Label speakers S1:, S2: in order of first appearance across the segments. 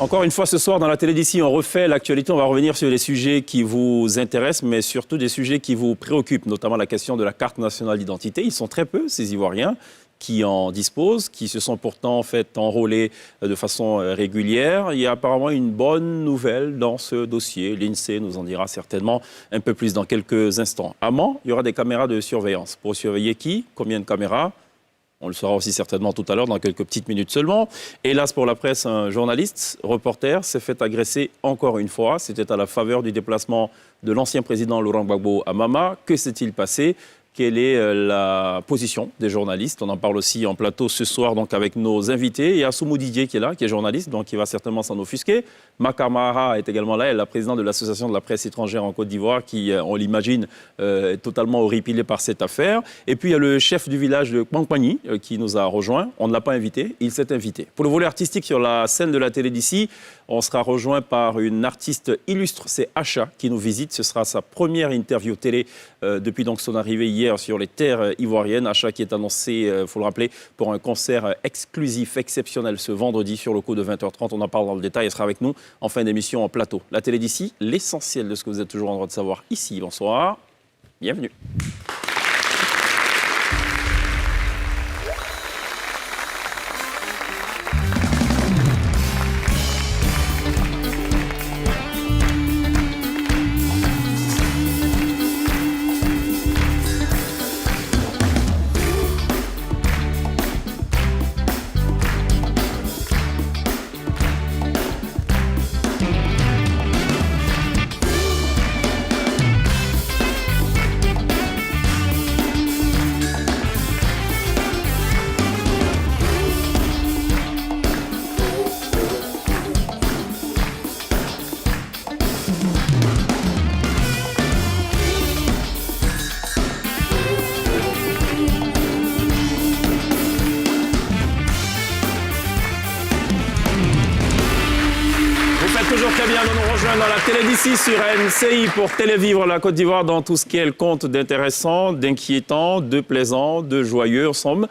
S1: Encore une fois, ce soir, dans la télé d'ici, on refait l'actualité. On va revenir sur les sujets qui vous intéressent, mais surtout des sujets qui vous préoccupent, notamment la question de la carte nationale d'identité. Ils sont très peu, ces Ivoiriens, qui en disposent, qui se sont pourtant enrôlés de façon régulière. Il y a apparemment une bonne nouvelle dans ce dossier. L'INSEE nous en dira certainement un peu plus dans quelques instants. À Mans, il y aura des caméras de surveillance. Pour surveiller qui? Combien de caméras? On le saura aussi certainement tout à l'heure, dans quelques petites minutes seulement. Hélas pour la presse, un journaliste, reporter, s'est fait agresser encore une fois. C'était à la faveur du déplacement de l'ancien président Laurent Gbagbo à Mama. Que s'est-il passé? Quelle est la position des journalistes? On en parle aussi en plateau ce soir donc avec nos invités. Il y a Soumou Didier qui est là, qui est journaliste, donc qui va certainement s'en offusquer. Makamara est également là, elle est la présidente de l'Association de la presse étrangère en Côte d'Ivoire, qui, on l'imagine, est totalement horripilée par cette affaire. Et puis il y a le chef du village de Kpankpagny qui nous a rejoint. On ne l'a pas invité, il s'est invité. Pour le volet artistique sur la scène de la télé d'ici, on sera rejoint par une artiste illustre, c'est Acha qui nous visite. Ce sera sa première interview télé depuis donc son arrivée hier sur les terres ivoiriennes. Acha qui est annoncé, il faut le rappeler, pour un concert exclusif, exceptionnel ce vendredi sur le coup de 20h30. On en parle dans le détail, elle sera avec nous en fin d'émission en plateau. La télé d'ici, l'essentiel de ce que vous êtes toujours en droit de savoir ici. Bonsoir, bienvenue. Toujours très bien de nous rejoindre dans la télé d'ici sur MCI pour télévivre la Côte d'Ivoire dans tout ce qu'elle compte d'intéressant, d'inquiétant, de plaisant, de joyeux, en somme.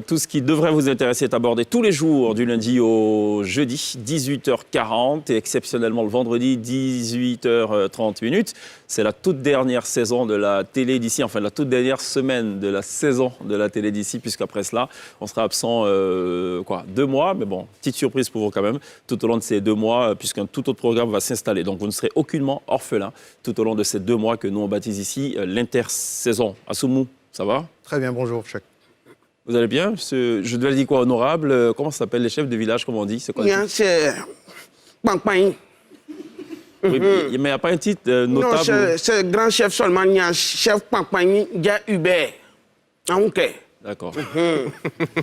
S1: Tout ce qui devrait vous intéresser est abordé tous les jours du lundi au jeudi, 18h40 et exceptionnellement le vendredi, 18h30. C'est la toute dernière saison de la télé d'ici, enfin la toute dernière semaine de la saison de la télé d'ici, puisqu'après cela, on sera absent 2 mois, mais bon, petite surprise pour vous quand même, tout au long de ces 2 mois, puisqu'un tout autre programme va s'installer. Donc vous ne serez aucunement orphelin tout au long de ces 2 mois que nous on baptise ici l'intersaison. Assoumou, ça va?
S2: Très bien, bonjour, chef.
S1: Vous allez bien? Je dois le dire quoi, honorable? Comment ça s'appelle les chefs de village, comme on dit? C'est quoi?
S3: C'est Kpankpagny.
S1: Oui, mais il n'y a pas un titre notable?
S3: Non, c'est grand chef seulement. Il y a un chef Kpankpagny, il y a Hubert.
S1: D'accord.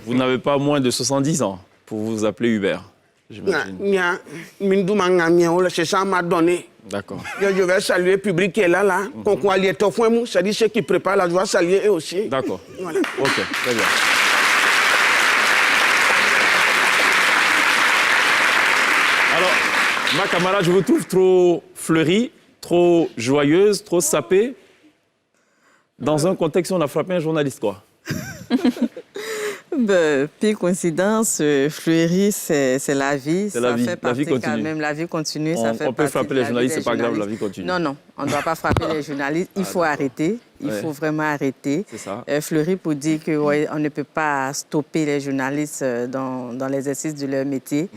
S1: Vous n'avez pas moins de 70 ans pour vous appeler Hubert, j'imagine.
S3: C'est ça m'a donné.
S1: D'accord.
S3: Je vais saluer le public qui est là. C'est-à-dire ceux qui préparent la joie, saluer eux aussi.
S1: D'accord.
S3: Voilà.
S1: Ok, très bien. Alors, ma camarade, je vous trouve trop fleurie, trop joyeuse, trop sapée. Dans un contexte où on a frappé un journaliste, quoi.
S4: Pire coïncidence, fleurie, c'est la vie.
S1: C'est la vie. La vie continue.
S4: Quand même, la vie continue.
S1: On peut frapper les journalistes, c'est pas grave, la vie continue.
S4: Non, on ne doit pas frapper les journalistes. Il faut arrêter. Il faut vraiment arrêter.
S1: C'est ça.
S4: Fleury pour dire qu'on ne peut pas stopper les journalistes dans l'exercice de leur métier.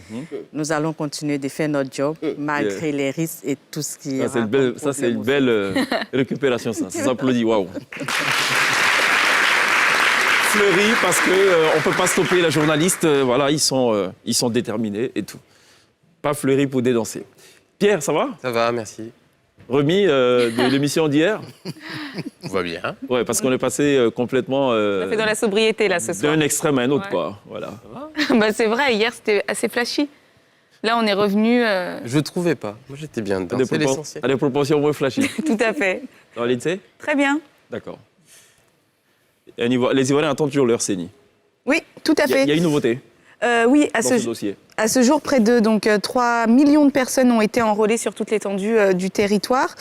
S4: Nous allons continuer de faire notre job malgré les risques et tout ce qui est.
S1: Ça, c'est une belle récupération, ça. Ça s'applaudit, waouh. Fleury, parce qu'on ne peut pas stopper les journalistes. Voilà, ils sont déterminés et tout. Pas Fleury pour dédanser. Pierre, ça va?
S5: Ça va, merci.
S1: Remis de l'émission d'hier?
S5: Tout va bien.
S1: Ouais, parce qu'on est passé complètement...
S6: On a fait dans la sobriété, là, ce soir.
S1: D'un extrême à un autre,
S6: Ouais.
S1: quoi. Voilà.
S6: C'est vrai, hier, c'était assez flashy. Là, on est revenu...
S5: Je trouvais pas. Moi, j'étais bien dedans. C'est l'essentiel.
S1: À des proportions moins flashy.
S6: Tout à fait.
S1: Dans l'INSEE?
S6: Très bien.
S1: D'accord. Les Ivoiriens attendent toujours leur CENI.
S6: Oui, tout à fait.
S1: Il y a une nouveauté.
S6: Oui,
S1: dans ce dossier?
S6: À ce jour, près de 3 millions de personnes ont été enrôlées sur toute l'étendue du territoire.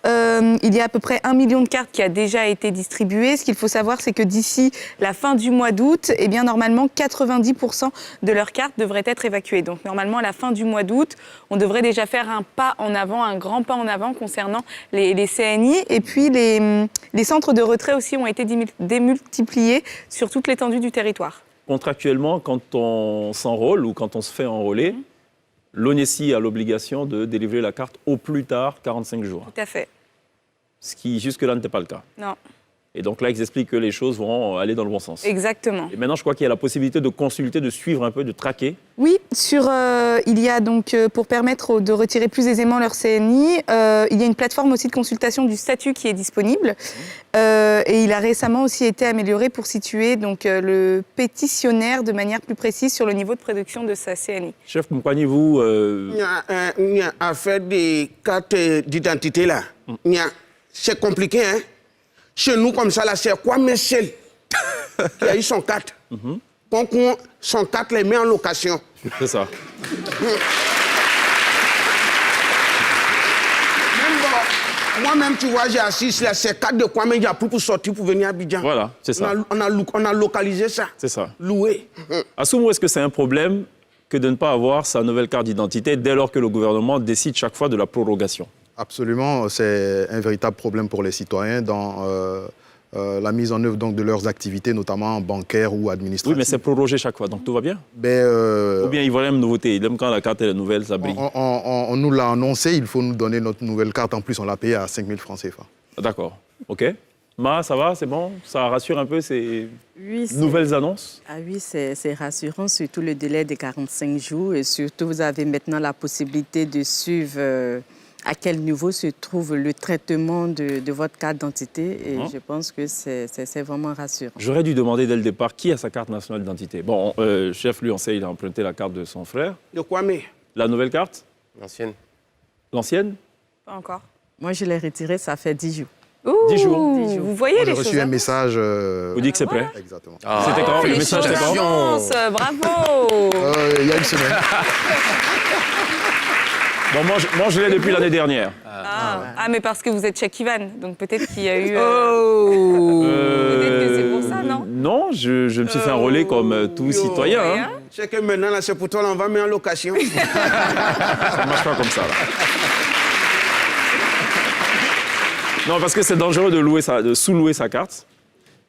S6: Il y a à peu près 1 million de cartes qui a déjà été distribuée. Ce qu'il faut savoir, c'est que d'ici la fin du mois d'août, eh bien, normalement, 90% de leurs cartes devraient être évacuées. Donc, normalement, à la fin du mois d'août, on devrait déjà faire un pas en avant, un grand pas en avant concernant les CNI. Et puis, les centres de retrait aussi ont été démultipliés sur toute l'étendue du territoire.
S1: Contractuellement, quand on s'enrôle ou quand on se fait enrôler, l'ONESI a l'obligation de délivrer la carte au plus tard 45 jours.
S6: Tout à fait.
S1: Ce qui jusque-là n'était pas le cas.
S6: Non.
S1: Et donc là, ils expliquent que les choses vont aller dans le bon sens.
S6: Exactement.
S1: Et maintenant, je crois qu'il y a la possibilité de consulter, de suivre un peu, de traquer.
S6: Oui, il y a donc, pour permettre de retirer plus aisément leur CNI, il y a une plateforme aussi de consultation du statut qui est disponible. Et il a récemment aussi été amélioré pour situer donc, le pétitionnaire de manière plus précise sur le niveau de production de sa CNI.
S1: Chef, comprenez-vous
S3: Il y a affaire des cartes d'identité là. C'est compliqué, hein? Chez nous, comme ça, là, c'est Kwame Seul qui a eu son carte. Donc, son carte les met en location.
S1: C'est ça.
S3: Moi-même, tu vois, j'ai assis là, c'est carte de Kwame Diapou pour sortir, pour venir à Abidjan.
S1: Voilà, c'est ça.
S3: On a localisé ça.
S1: C'est ça.
S3: Loué.
S1: Assoumou, est-ce que c'est un problème que de ne pas avoir sa nouvelle carte d'identité dès lors que le gouvernement décide chaque fois de la prorogation?
S2: Absolument, c'est un véritable problème pour les citoyens dans la mise en œuvre donc, de leurs activités, notamment bancaires ou administratives.
S1: Oui, mais c'est prorogé chaque fois, donc tout va bien?
S2: Ou
S1: bien ils voient une nouveauté, ils aiment quand la carte est nouvelle, ça brille.
S2: On nous l'a annoncé, il faut nous donner notre nouvelle carte. En plus, on l'a payée à 5 000 francs CFA.
S1: D'accord, ok. Ma, ça va, c'est bon? Ça rassure un peu ces nouvelles annonces?
S4: Ah oui, c'est rassurant, surtout le délai de 45 jours. Et surtout, vous avez maintenant la possibilité de suivre à quel niveau se trouve le traitement de votre carte d'identité. Et je pense que c'est vraiment rassurant.
S1: J'aurais dû demander dès le départ qui a sa carte nationale d'identité. Bon, chef, lui, on sait, il a emprunté la carte de son frère.
S3: De Kwame.
S1: La nouvelle carte?
S5: L'ancienne.
S1: L'ancienne?
S6: Pas encore.
S4: Moi, je l'ai retirée, ça fait 10 jours.
S6: Ouh,
S1: 10 jours.
S4: 10 jours.
S6: Vous voyez
S2: Moi,
S6: les
S2: j'ai
S6: choses.
S2: reçu un message.
S1: Vous dites que c'est prêt?
S2: Exactement.
S1: C'était quand? Le message, c'était quand?
S6: Bravo.
S2: Il y a une semaine.
S1: Bon, moi, je l'ai depuis l'année dernière.
S6: Mais parce que vous êtes Cheikh Ivan, donc peut-être qu'il y a eu...
S1: Peut-être
S6: que c'est pour ça, non?
S1: Non, je me suis fait enrôler comme tout citoyen. Hein.
S3: C'est que maintenant, là, c'est pour toi, là, on va mettre en location.
S1: Ça ne marche pas comme ça, là. Non, parce que c'est dangereux de sous-louer sa carte.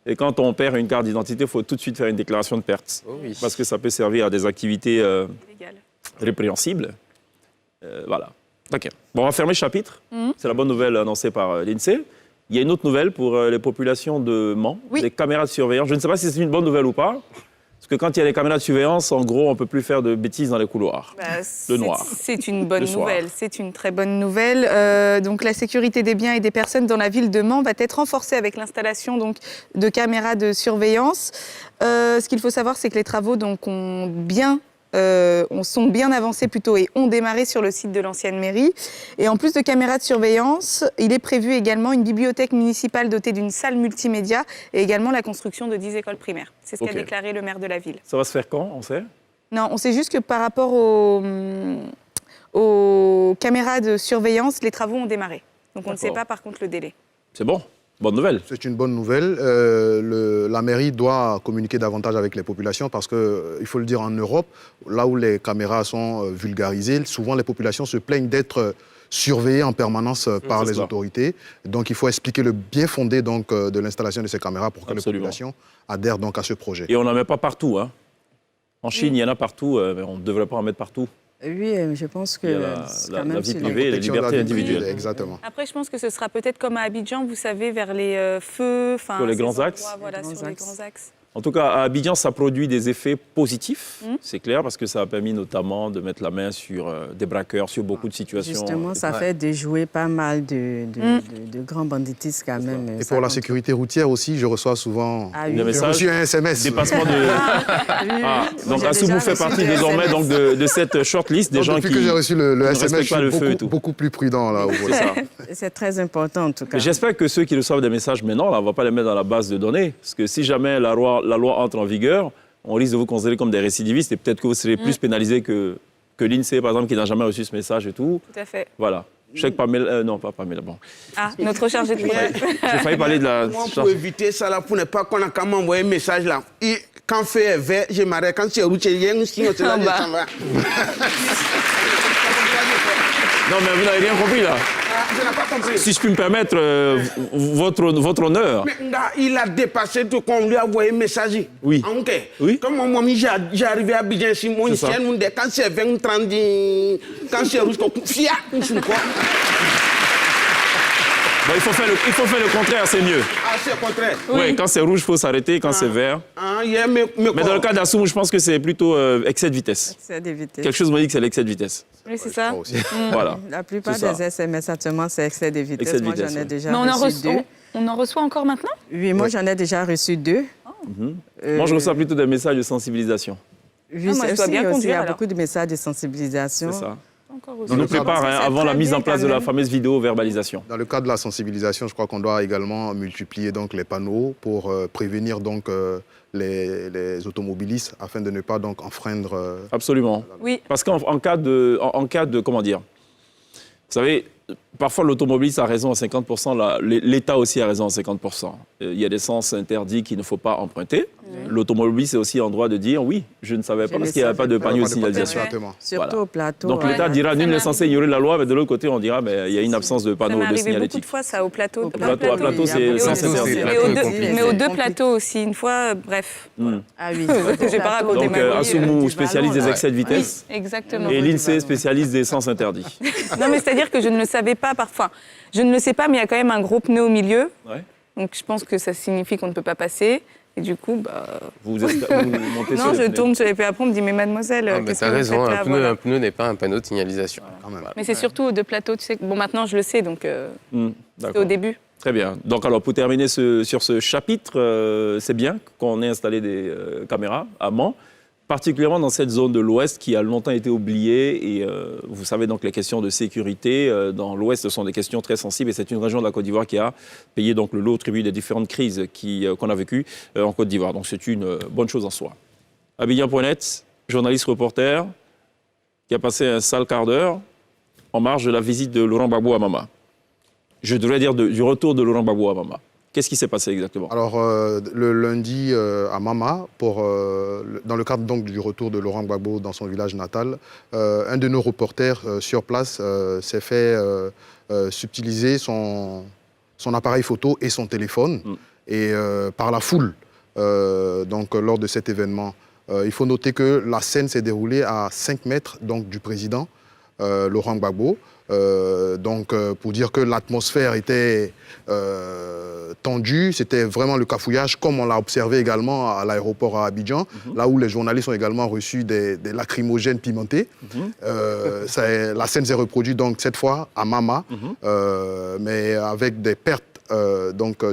S1: Et quand on perd une carte d'identité, il faut tout de suite faire une déclaration de perte.
S5: Oh oui.
S1: Parce que ça peut servir à des activités
S6: Légal.
S1: répréhensibles. Voilà. OK. Bon, on va fermer le chapitre. C'est la bonne nouvelle annoncée par l'INSEE. Il y a une autre nouvelle pour les populations de Mans, des caméras de surveillance. Je ne sais pas si c'est une bonne nouvelle ou pas. Parce que quand il y a les caméras de surveillance, en gros, on ne peut plus faire de bêtises dans les couloirs. Le noir.
S6: C'est une bonne
S1: Le soir.
S6: nouvelle. C'est une très bonne nouvelle. Donc, la sécurité des biens et des personnes dans la ville de Mans va être renforcée avec l'installation donc, de caméras de surveillance. Ce qu'il faut savoir, c'est que les travaux donc, sont bien avancés plutôt et ont démarré sur le site de l'ancienne mairie. Et en plus de caméras de surveillance, il est prévu également une bibliothèque municipale dotée d'une salle multimédia et également la construction de 10 écoles primaires. C'est ce qu'a déclaré le maire de la ville.
S1: Ça va se faire quand, on sait?
S6: Non, on sait juste que par rapport aux caméras de surveillance, les travaux ont démarré. Donc on ne sait pas par contre le délai.
S1: C'est bon. Bonne nouvelle.
S2: C'est une bonne nouvelle. La mairie doit communiquer davantage avec les populations parce qu'il faut le dire, en Europe, là où les caméras sont vulgarisées, souvent les populations se plaignent d'être surveillées en permanence par les autorités. Donc il faut expliquer le bien fondé donc, de l'installation de ces caméras pour que les populations adhèrent donc à ce projet.
S1: Et on n'en met pas partout. Hein. En Chine, il y en a partout, mais on ne devrait pas en mettre partout.
S4: Oui, je pense que
S1: la vie privée et la liberté individuelle.
S2: Exactement.
S6: Après, je pense que ce sera peut-être comme à Abidjan, vous savez, vers les feux.
S1: Sur les grands axes.
S6: Voilà, sur les grands axes.
S1: En tout cas, à Abidjan, ça produit des effets positifs, c'est clair, parce que ça a permis notamment de mettre la main sur des braqueurs, sur beaucoup de situations.
S4: Justement, ça fait déjouer pas mal de grands banditistes quand même.
S2: Et pour la sécurité routière aussi, je reçois souvent
S1: des messages,
S2: j'ai reçu un SMS.
S1: Dépassement de... Donc Assoumou fait partie désormais donc, de cette shortlist des gens qui
S2: que j'ai reçu le SMS,
S1: pas le feu et tout.
S2: beaucoup plus prudent. Là,
S4: c'est très important en tout cas.
S1: J'espère que ceux qui reçoivent des messages maintenant, là, on ne va pas les mettre dans la base de données, parce que si jamais la loi entre en vigueur, on risque de vous considérer comme des récidivistes et peut-être que vous serez plus pénalisé que l'INSEE, par exemple, qui n'a jamais reçu ce message et tout.
S6: Tout à fait.
S1: Voilà. Chèque Pamela, non, pas Pamela, bon.
S6: Ah, notre chargé de travail.
S1: J'ai failli parler de la...
S3: Moi, pour éviter ça, là, pour ne pas qu'on a qu'à m'envoyer un message là. Et quand feu est vert, je m'arrête. Quand c'est rouge, il y a un signe, c'est là, je s'en va.
S1: Non, mais vous n'avez rien compris, là.
S3: Je n'ai pas compris.
S1: Si je puis me permettre, votre honneur.
S3: Mais il a dépassé tout qu'on lui a envoyé un message.
S1: Oui.
S3: Ok.
S1: Oui.
S3: Comme moi, j'ai arrivé à Abidjan, si mon
S1: C'est ça.
S3: chien, quand c'est 20, 30, quand c'est rouge, fia, quoi.
S1: Bon, il faut faire le contraire, c'est mieux.
S3: Ah, c'est le contraire.
S1: Oui, quand c'est rouge, il faut s'arrêter. Quand c'est vert... Mais dans le cas d'Assoum, je pense que c'est plutôt excès de vitesse.
S4: Excès de vitesse.
S1: Quelque chose me dit que c'est l'excès de vitesse.
S6: Oui, c'est ça.
S2: Aussi.
S1: Voilà.
S4: La plupart
S1: C'est ça.
S4: des SMS, actuellement, c'est excès de vitesse.
S1: Excès de
S4: Moi,
S1: vitesse,
S4: j'en ai
S1: oui.
S4: déjà
S6: Mais
S4: reçu deux.
S6: on en reçoit encore maintenant?
S4: Oui, moi, j'en ai déjà reçu deux.
S1: Moi, je reçois plutôt des messages de sensibilisation.
S4: Oui,
S6: Ah, moi, je dois bien
S4: aussi, il y
S6: conduire,
S4: a
S6: alors.
S4: beaucoup de messages de sensibilisation.
S1: C'est ça.
S6: Encore
S1: On nous
S6: reçu.
S1: prépare
S4: Ça, c'est
S1: avant la
S4: très
S1: mise en
S4: bien,
S1: place de
S4: quand
S1: la
S4: même.
S1: fameuse vidéo-verbalisation.
S2: Dans le cadre de la sensibilisation, je crois qu'on doit également multiplier donc, les panneaux pour prévenir donc, les automobilistes afin de ne pas donc, enfreindre...
S1: Absolument.
S6: Oui.
S1: Parce qu'en cas de, comment dire, vous savez, parfois l'automobiliste a raison à 50%, l'État aussi a raison à 50%. Il y a des sens interdits qu'il ne faut pas emprunter. L'automobiliste est aussi en droit de dire oui, je ne savais pas parce qu'il n'y avait pas de panneau de signalisation.
S2: Exactement.
S4: Surtout
S1: Voilà.
S4: au plateau.
S1: Donc l'État dira
S6: Ça
S1: nul n'est
S6: m'est
S1: censé ignorer la loi, mais de l'autre côté on dira mais il y a une absence de
S6: Ça
S1: panneau
S6: m'est
S1: de
S6: arrivé beaucoup
S1: signalétique.
S6: de fois, ça, au plateau.
S1: Au plateau,
S4: il y a
S1: c'est
S4: beaucoup
S1: sans
S4: de
S1: interdit.
S5: soucis.
S6: Mais aux deux,
S5: compliqué.
S6: mais aux deux
S4: Compliqué.
S6: plateaux aussi, une fois, bref.
S4: Ah oui.
S6: Je vais pas raconter
S1: Donc
S6: ma vie.
S1: Assoumou,
S4: du
S1: spécialiste
S4: ballon,
S1: des
S4: là.
S1: excès de vitesse.
S6: Oui, exactement.
S1: Et
S4: du
S1: l'INSEE,
S4: ballon.
S1: spécialiste des sens interdits.
S6: Non, mais c'est-à-dire que je ne le savais pas parfois. Je ne le sais pas, mais il y a quand même un gros pneu au milieu.
S1: Ouais.
S6: Donc je pense que ça signifie qu'on ne peut pas passer. Et du coup, bah...
S1: Vous montez sur
S6: Non,
S1: les
S6: je
S1: pneus.
S6: tourne sur les après on me dit, mais mademoiselle,
S5: Ah, mais
S6: qu'est-ce
S5: t'as
S6: que vous
S5: raison,
S6: faites là,
S5: un
S6: voilà.
S5: pneu n'est pas un panneau de signalisation.
S2: Quand même.
S6: Mais c'est surtout aux deux plateaux, tu sais. Bon, maintenant, je le sais, donc c'était
S1: D'accord.
S6: au début.
S1: Très bien. Donc alors pour terminer sur ce chapitre, c'est bien qu'on ait installé des caméras à Mans, particulièrement dans cette zone de l'Ouest qui a longtemps été oubliée. Et vous savez donc les questions de sécurité dans l'Ouest, ce sont des questions très sensibles. Et c'est une région de la Côte d'Ivoire qui a payé donc le lot au tribut des différentes crises qu'on a vécues en Côte d'Ivoire. Donc c'est une bonne chose en soi. Abidjan.net, journaliste reporter, qui a passé un sale quart d'heure en marge de la visite de Laurent Gbagbo à Mama. Je devrais dire du retour de Laurent Gbagbo à Mama. Qu'est-ce qui s'est passé exactement?
S2: Alors, le lundi à Mama, dans le cadre donc, du retour de Laurent Gbagbo dans son village natal, un de nos reporters sur place s'est fait subtiliser son appareil photo et son téléphone et, par la foule donc, lors de cet événement. Il faut noter que la scène s'est déroulée à 5 mètres donc, du président Laurent Gbagbo. Pour dire que l'atmosphère était tendue, c'était vraiment le cafouillage, comme on l'a observé également à l'aéroport à Abidjan, là où les journalistes ont également reçu des lacrymogènes pimentés. La scène s'est reproduite donc cette fois à Mama, mais avec des pertes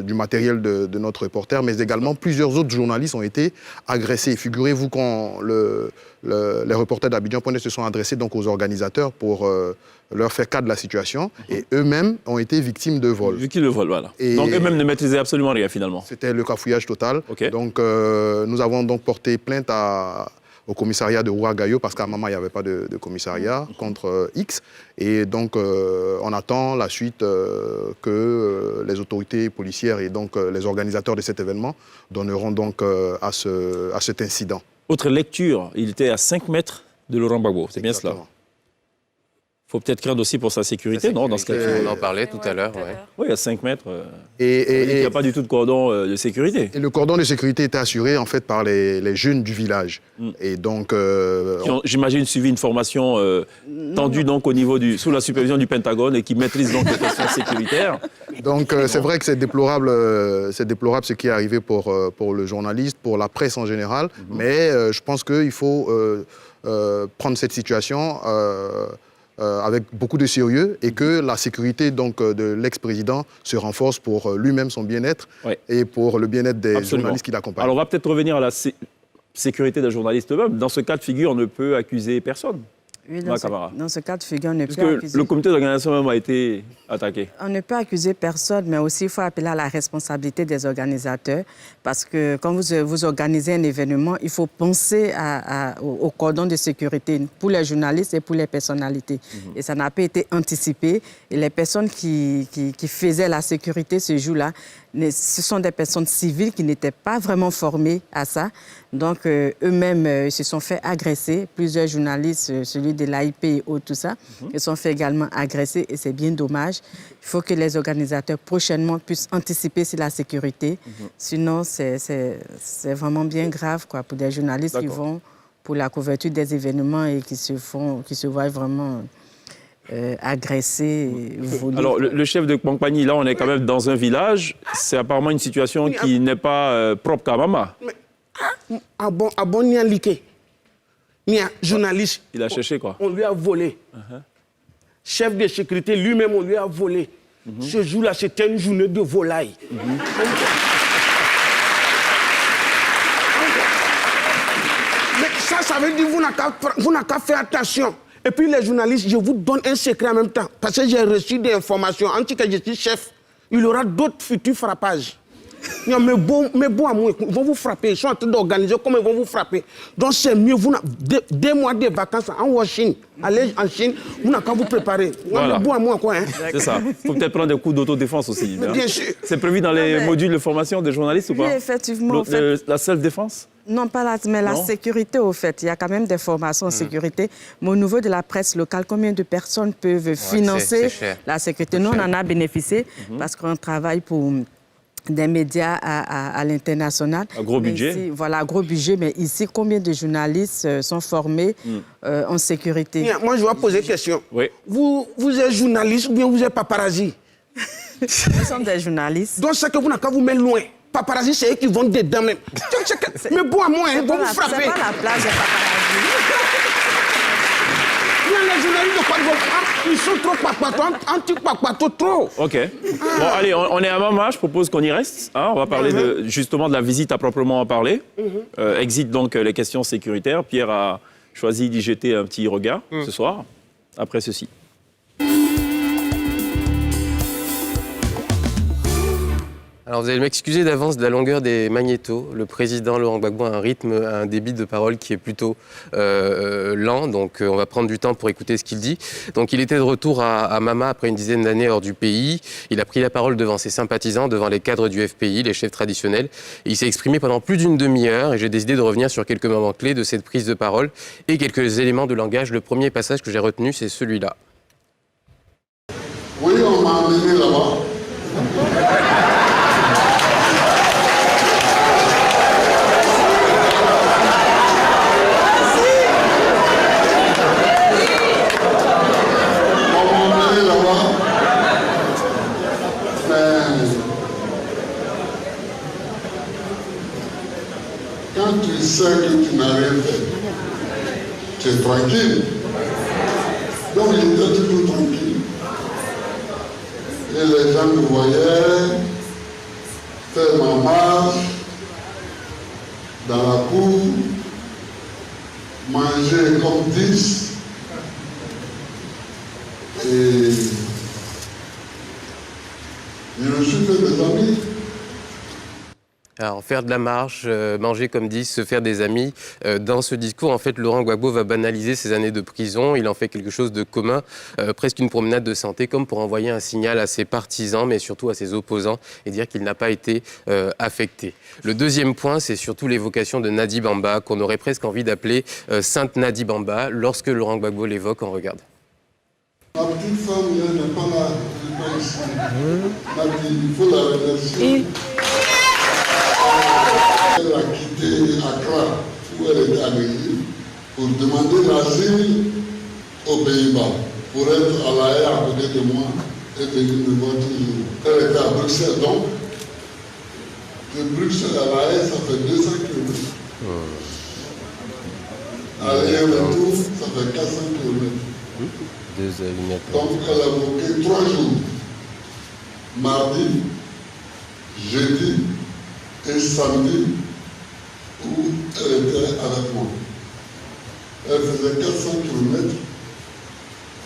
S2: du matériel de notre reporter, mais également plusieurs autres journalistes ont été agressés. Figurez-vous quand les reporters d'Abidjan.net se sont adressés donc, aux organisateurs pour leur faire cas de la situation, et eux-mêmes ont été victimes de vol.
S1: Victimes de vol, voilà.
S2: Et-
S1: Donc eux-mêmes ne maîtrisaient absolument rien finalement.
S2: C'était le cafouillage total.
S1: Ok.
S2: Donc nous avons donc porté plainte au commissariat de Ouagayo, parce qu'à Mama, il n'y avait pas de commissariat, contre X. Et donc, on attend la suite que les autorités policières et donc les organisateurs de cet événement donneront donc à cet incident.
S1: Autre lecture, il était à 5 mètres de Laurent Gbagbo, c'est bien cela.
S2: Exactement.
S1: Il faut peut-être craindre aussi pour sa sécurité, non, dans ce cas
S2: sécurité.
S5: On en parlait tout à l'heure. Ouais.
S1: Oui, à 5 mètres,
S2: Et,
S1: il n'y
S2: et-
S1: a pas du tout de cordon de sécurité.
S2: et le cordon de sécurité était assuré en fait par les jeunes du village. Et donc,
S1: Qui ont, j'imagine, suivi une formation tendue donc au niveau sous la supervision du Pentagone et qui maîtrisent donc les questions sécuritaires.
S2: c'est vrai que c'est déplorable ce qui est arrivé pour le journaliste, pour la presse en général, mais je pense qu'il faut prendre cette situation avec beaucoup de sérieux et que la sécurité donc, de l'ex-président se renforce pour lui-même, son bien-être
S1: Ouais.
S2: et pour le bien-être des
S1: Absolument.
S2: journalistes qui l'accompagnent.
S1: Alors on va peut-être revenir à la sécurité des journalistes eux-mêmes. Dans ce cas de figure, on ne peut accuser personne.
S4: Oui,
S1: Camara.
S4: dans ce cas de figure, on ne peut
S1: Puisque
S4: accuser...
S1: le comité d'organisation même a été attaqué.
S4: On ne peut accuser personne, mais aussi il faut appeler à la responsabilité des organisateurs. Parce que quand vous organisez un événement, il faut penser au cordon de sécurité pour les journalistes et pour les personnalités. Et ça n'a pas été anticipé. Et les personnes qui faisaient la sécurité ce jour-là, ce sont des personnes civiles qui n'étaient pas vraiment formées à ça. Donc, eux-mêmes, ils se sont fait agresser. Plusieurs journalistes, celui de l'AIP et autres, tout ça, ils se sont fait également agresser et c'est bien dommage. Il faut que les organisateurs prochainement puissent anticiper sur la sécurité. Sinon, c'est vraiment bien grave quoi, pour des journalistes qui vont pour la couverture des événements et qui se voient vraiment... agressé.
S1: Alors, le chef de compagnie, là, on est quand même dans un village. C'est apparemment une situation qui n'est pas propre qu'à Mama.
S3: Ah bon, il y a liqué. Il y a journaliste.
S1: Il a cherché quoi?
S3: On lui a volé. Chef de sécurité, lui-même, on lui a volé. Ce jour-là, c'était une journée de volaille. Mais ça veut dire que vous n'avez qu'à faire attention. Et puis les journalistes, je vous donne un secret en même temps. Parce que j'ai reçu des informations. En tout cas, je suis chef. Il y aura d'autres futurs frappages. Non, mais bon à moi, ils vont vous frapper. Ils sont en train d'organiser comment ils vont vous frapper. Donc c'est mieux, vous 2 mois de vacances en Chine. Allez en Chine, vous n'avez qu'à vous préparer.
S1: Voilà.
S3: Mais bon à moi, quoi. Hein.
S1: C'est ça. Il faut peut-être prendre des coups d'autodéfense aussi.
S3: Mais bien sûr.
S1: C'est prévu dans les modules de formation des journalistes ou pas?
S4: Oui, effectivement.
S1: La self-défense?
S4: Non, pas mais la sécurité, au fait. Il y a quand même des formations en sécurité. Mais au niveau de la presse locale, combien de personnes peuvent financer la sécurité? Nous, on en a bénéficié parce qu'on travaille pour des médias à l'international.
S1: Un gros budget.
S4: Ici, voilà, un gros budget. Mais ici, combien de journalistes sont formés en sécurité?
S3: Bien, moi, je vais poser une question.
S1: Oui.
S3: Vous êtes journaliste ou bien vous êtes paparazzi?
S4: Nous sommes des journalistes.
S3: Donc, c'est que vous n'avez qu'à vous mettre loin. Paparazzi, c'est eux qui vont dedans même. Mais bon à moi, ils vont vous frapper.
S4: C'est pas la place des paparazzi.
S3: Les journalistes de quoi ils sont trop papatos, anti-papatos, trop.
S1: OK. Bon, allez, on est à Mama. Je propose qu'on y reste. Hein, on va parler justement de la visite à proprement parler. Exit donc les questions sécuritaires. Pierre a choisi d'y jeter un petit regard ce soir, après ceci.
S5: Alors vous allez m'excuser d'avance de la longueur des magnétos. Le président Laurent Gbagbo a un débit de parole qui est plutôt lent, donc on va prendre du temps pour écouter ce qu'il dit. Donc il était de retour à Mama après une dizaine d'années hors du pays. Il a pris la parole devant ses sympathisants, devant les cadres du FPI, les chefs traditionnels. Et il s'est exprimé pendant plus d'une demi-heure et j'ai décidé de revenir sur quelques moments clés de cette prise de parole et quelques éléments de langage. Le premier passage que j'ai retenu, c'est celui-là.
S7: Oui, on m'a amené là-bas. Quand tu sais que tu n'as rien fait, tu es tranquille. Donc il était toujours tranquille. Et les gens me voyaient faire ma marche dans la cour, manger comme 10. Et je me suis fait des amis.
S5: Alors, faire de la marche, manger comme 10, se faire des amis. Dans ce discours, en fait, Laurent Gbagbo va banaliser ses années de prison. Il en fait quelque chose de commun, presque une promenade de santé, comme pour envoyer un signal à ses partisans, mais surtout à ses opposants, et dire qu'il n'a pas été affecté. Le deuxième point, c'est surtout l'évocation de Nadi Bamba, qu'on aurait presque envie d'appeler Sainte Nadi Bamba, lorsque Laurent Gbagbo l'évoque. On regarde.
S7: Ma petite femme, elle n'est pas là, elle n'est pas ici. Nadi, il faut la remercier. Elle a quitté Accra, où elle était à l'exil, pour demander l'asile aux Pays-Bas, pour être à La Haye à côté de moi et venir me voir toujours. Elle était à Bruxelles, donc. De Bruxelles à La Haye, ça fait 200 km. Aller et retour, ça fait 400 km. Donc elle a bloqué 3 jours. Mardi, jeudi et samedi, où elle était avec moi. Elle faisait 400 km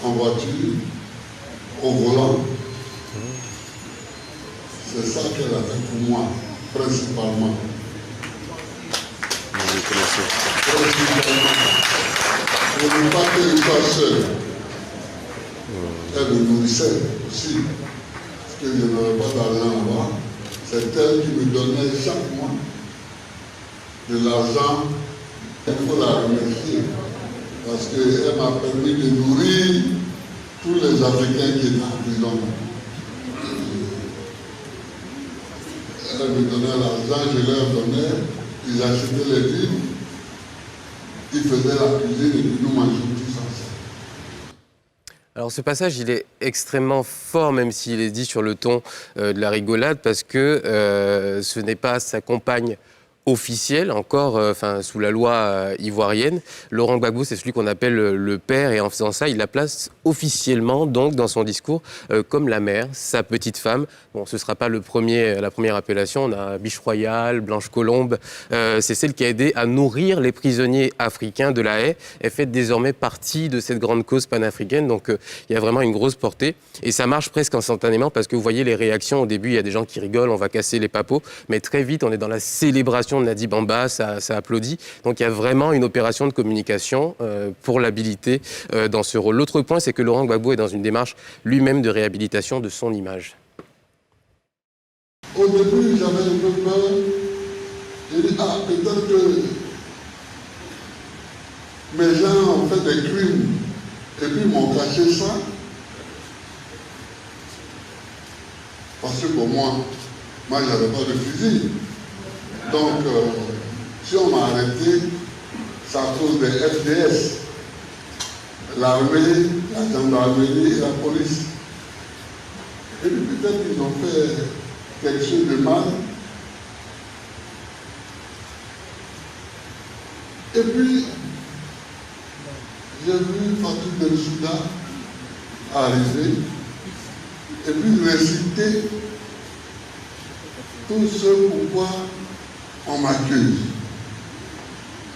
S7: en voiture, au volant. C'est ça qu'elle a fait pour moi, principalement. Je ne veux pas qu'elle soit seule. Elle me nourrissait aussi. Parce que je n'avais pas d'argent là-bas. C'est elle qui me donnait chaque mois de l'argent. Il faut la remercier. Parce qu'elle m'a permis de nourrir tous les Africains qui étaient en prison. Elle me donnait l'argent, je leur donnais, ils achetaient les livres, ils faisaient la cuisine et puis nous mangeons tous ensemble.
S5: Alors ce passage, il est extrêmement fort, même s'il est dit sur le ton de la rigolade, parce que ce n'est pas sa compagne officielle, encore sous la loi ivoirienne. Laurent Gbagbo, c'est celui qu'on appelle le père, et en faisant ça, il la place officiellement, donc, dans son discours, comme la mère, sa petite femme. Bon, ce ne sera pas la première appellation, on a Biche Royale, Blanche Colombe, c'est celle qui a aidé à nourrir les prisonniers africains de La Haye. Elle fait désormais partie de cette grande cause panafricaine, donc il y a vraiment une grosse portée. Et ça marche presque instantanément, parce que vous voyez les réactions, au début, il y a des gens qui rigolent, on va casser les papos, mais très vite, on est dans la célébration de Nadi Bamba, ça applaudit. Donc il y a vraiment une opération de communication pour l'habiliter dans ce rôle. L'autre point, c'est que Laurent Gbagbo est dans une démarche lui-même de réhabilitation de son image.
S7: Au début, j'avais un peu peur. J'ai dit, peut-être que mes gens ont fait des crimes et puis m'ont caché ça. Parce que pour moi, je n'avais pas de fusil. Donc, si on m'a arrêté, c'est à cause des FDS, l'armée, la gendarmerie et la police. Et puis peut-être qu'ils ont fait quelque chose de mal. Et puis, j'ai vu Fatou Bensouda arriver et puis réciter tout ce pourquoi on m'accuse.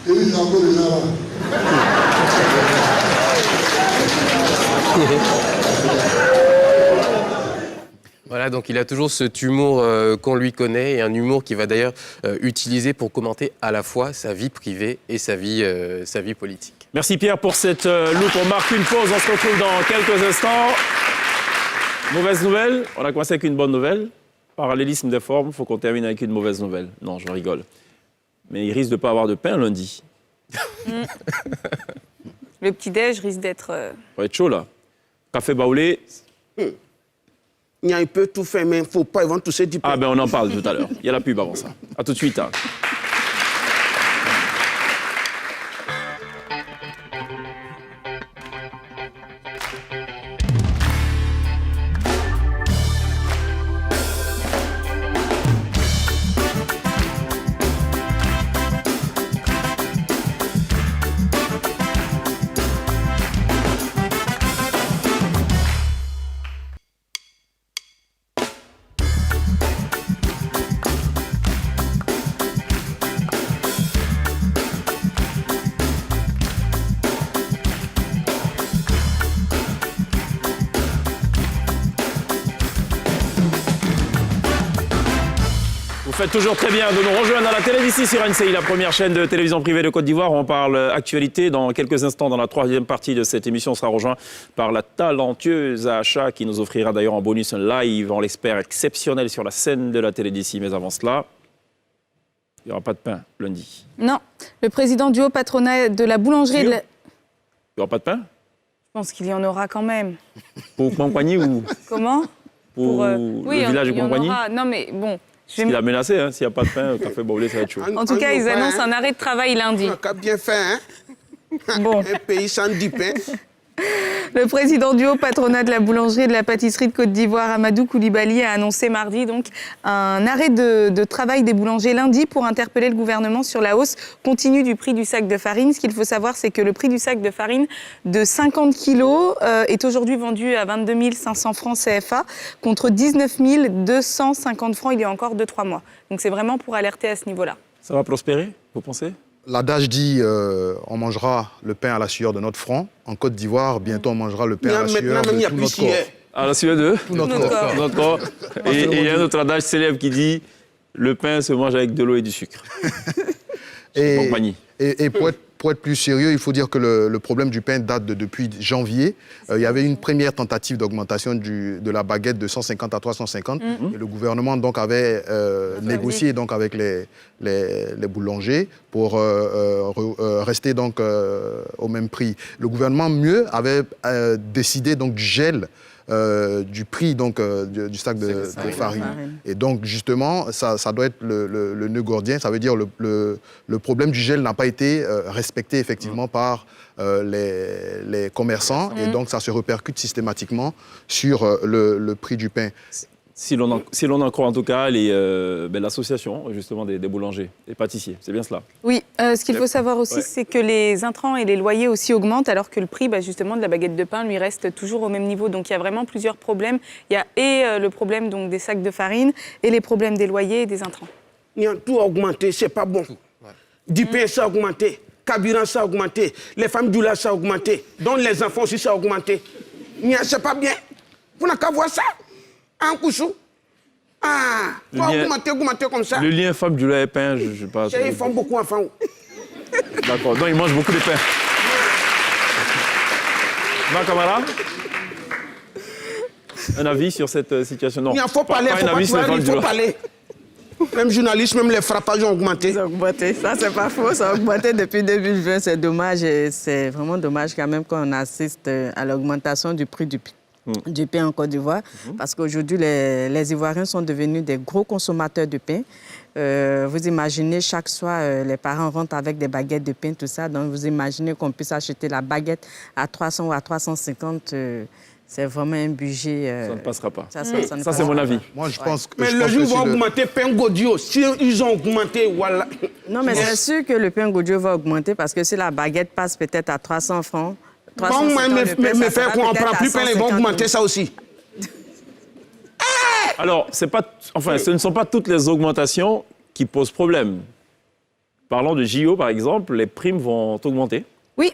S7: Et ils sont encore déjà là.
S5: Voilà, donc il a toujours cet humour qu'on lui connaît, et un humour qu'il va d'ailleurs utiliser pour commenter à la fois sa vie privée et sa vie politique.
S1: Merci Pierre pour cette loupe. On marque une pause, on se retrouve dans quelques instants. Mauvaise nouvelle, on a commencé avec une bonne nouvelle. Parallélisme des formes, il faut qu'on termine avec une mauvaise nouvelle. Non, je rigole. Mais il risque de ne pas avoir de pain lundi.
S6: Le petit-déj risque d'être...
S1: Ça va être chaud, là. Café baoulé.
S3: Il peut tout faire, mais il ne faut pas, ils vont tousser du pain.
S1: Ah ben on en parle tout à l'heure. Il y a la pub avant ça. À tout de suite. Hein. Vous faites toujours très bien de nous rejoindre à la télé d'ici sur NCI, la première chaîne de télévision privée de Côte d'Ivoire. On parle actualité. Dans quelques instants, dans la troisième partie de cette émission, on sera rejoint par la talentueuse Acha qui nous offrira d'ailleurs en bonus un live, on l'espère, exceptionnel sur la scène de la télé d'ici. Mais avant cela, il n'y aura pas de pain lundi.
S6: Non, le président du haut patronat de la boulangerie...
S1: Il n'y aura pas de pain?
S6: Je pense qu'il y en aura quand même.
S1: Pour Compagnie ou
S6: Comment?
S1: pour
S6: oui,
S1: le village de
S6: il y en
S1: Compagnie?
S6: aura. Non mais bon...
S1: Il a menacé, hein, s'il n'y a pas de pain, café baoulé, ça va être chaud.
S6: En tout cas, ils annoncent un arrêt de travail lundi.
S3: On a bien fait, hein?
S6: Bon.
S3: Un pays sans du pain.
S6: Le président du haut patronat de la boulangerie et de la pâtisserie de Côte d'Ivoire, Amadou Koulibaly, a annoncé mardi donc un arrêt de travail des boulangers lundi pour interpeller le gouvernement sur la hausse continue du prix du sac de farine. Ce qu'il faut savoir, c'est que le prix du sac de farine de 50 kilos est aujourd'hui vendu à 22 500 francs CFA contre 19 250 francs il y a encore 2-3 mois. Donc c'est vraiment pour alerter à ce niveau-là.
S1: Ça va prospérer, vous pensez?
S2: L'adage dit on mangera le pain à la sueur de notre front. En Côte d'Ivoire, bientôt on mangera le pain à la sueur de tout notre corps.
S1: À la sueur de
S2: Tout notre corps.
S1: notre corps. Et il y a un autre adage célèbre qui dit le pain se mange avec de l'eau et du sucre. Compagnie.
S2: Et pour être plus sérieux, il faut dire que le problème du pain date depuis janvier. Il y avait une première tentative d'augmentation de la baguette de 150 à 350. Et le gouvernement donc avait négocié donc avec les boulangers pour rester donc au même prix. Le gouvernement avait décidé donc du gel du prix donc, du sac de farine. Et donc, justement, ça doit être le nœud gordien. Ça veut dire le problème du gel n'a pas été respecté effectivement par les commerçants. Et donc, ça se répercute systématiquement sur le prix du pain.
S1: Si l'on en croit en tout cas l'association justement des boulangers et pâtissiers, c'est bien cela.
S6: Oui, ce qu'il faut savoir aussi, c'est que les intrants et les loyers aussi augmentent, alors que le prix justement de la baguette de pain lui reste toujours au même niveau. Donc il y a vraiment plusieurs problèmes. Il y a le problème donc, des sacs de farine et les problèmes des loyers et des intrants.
S3: Il y a tout augmenté, c'est pas bon. Du pain, ça a augmenté. Carburant, ça a augmenté. Les femmes du lait, ça a augmenté. Donc les enfants aussi, ça a augmenté. C'est pas bien. Vous n'avez qu'à voir ça. Un couchou. Ah, augmenter comme ça.
S1: Le lien femme du lait et pain, je sais pas.
S3: Ils font beaucoup d'enfants.
S1: D'accord, donc ils mangent beaucoup de pain. Ma camarade, un avis sur cette situation? Non,
S3: il faut parler, il faut parler. Même journalistes, même les frappages ont augmenté.
S4: Ça a augmenté, ça c'est pas faux, ça a augmenté depuis 2020, c'est dommage. Et c'est vraiment dommage quand même qu'on assiste à l'augmentation du prix du pain en Côte d'Ivoire, parce qu'aujourd'hui, les Ivoiriens sont devenus des gros consommateurs de pain. Vous imaginez, chaque soir, les parents rentrent avec des baguettes de pain, tout ça. Donc, vous imaginez qu'on puisse acheter la baguette à 300 ou à 350. C'est vraiment un budget...
S1: ça ne passera pas.
S4: Ça
S1: c'est mon avis.
S2: Moi, je pense que...
S3: Mais le jour où vont augmenter pain Godio, si ils ont augmenté, voilà.
S4: Non, mais c'est sûr que le pain Godio va augmenter, parce que si la baguette passe peut-être à 300 francs,
S3: bon, mes frères, qu'on ne prend plus pain, ils vont augmenter ça aussi.
S1: Alors, ce ne sont pas toutes les augmentations qui posent problème. Parlons de JO, par exemple, les primes vont augmenter.
S6: Oui.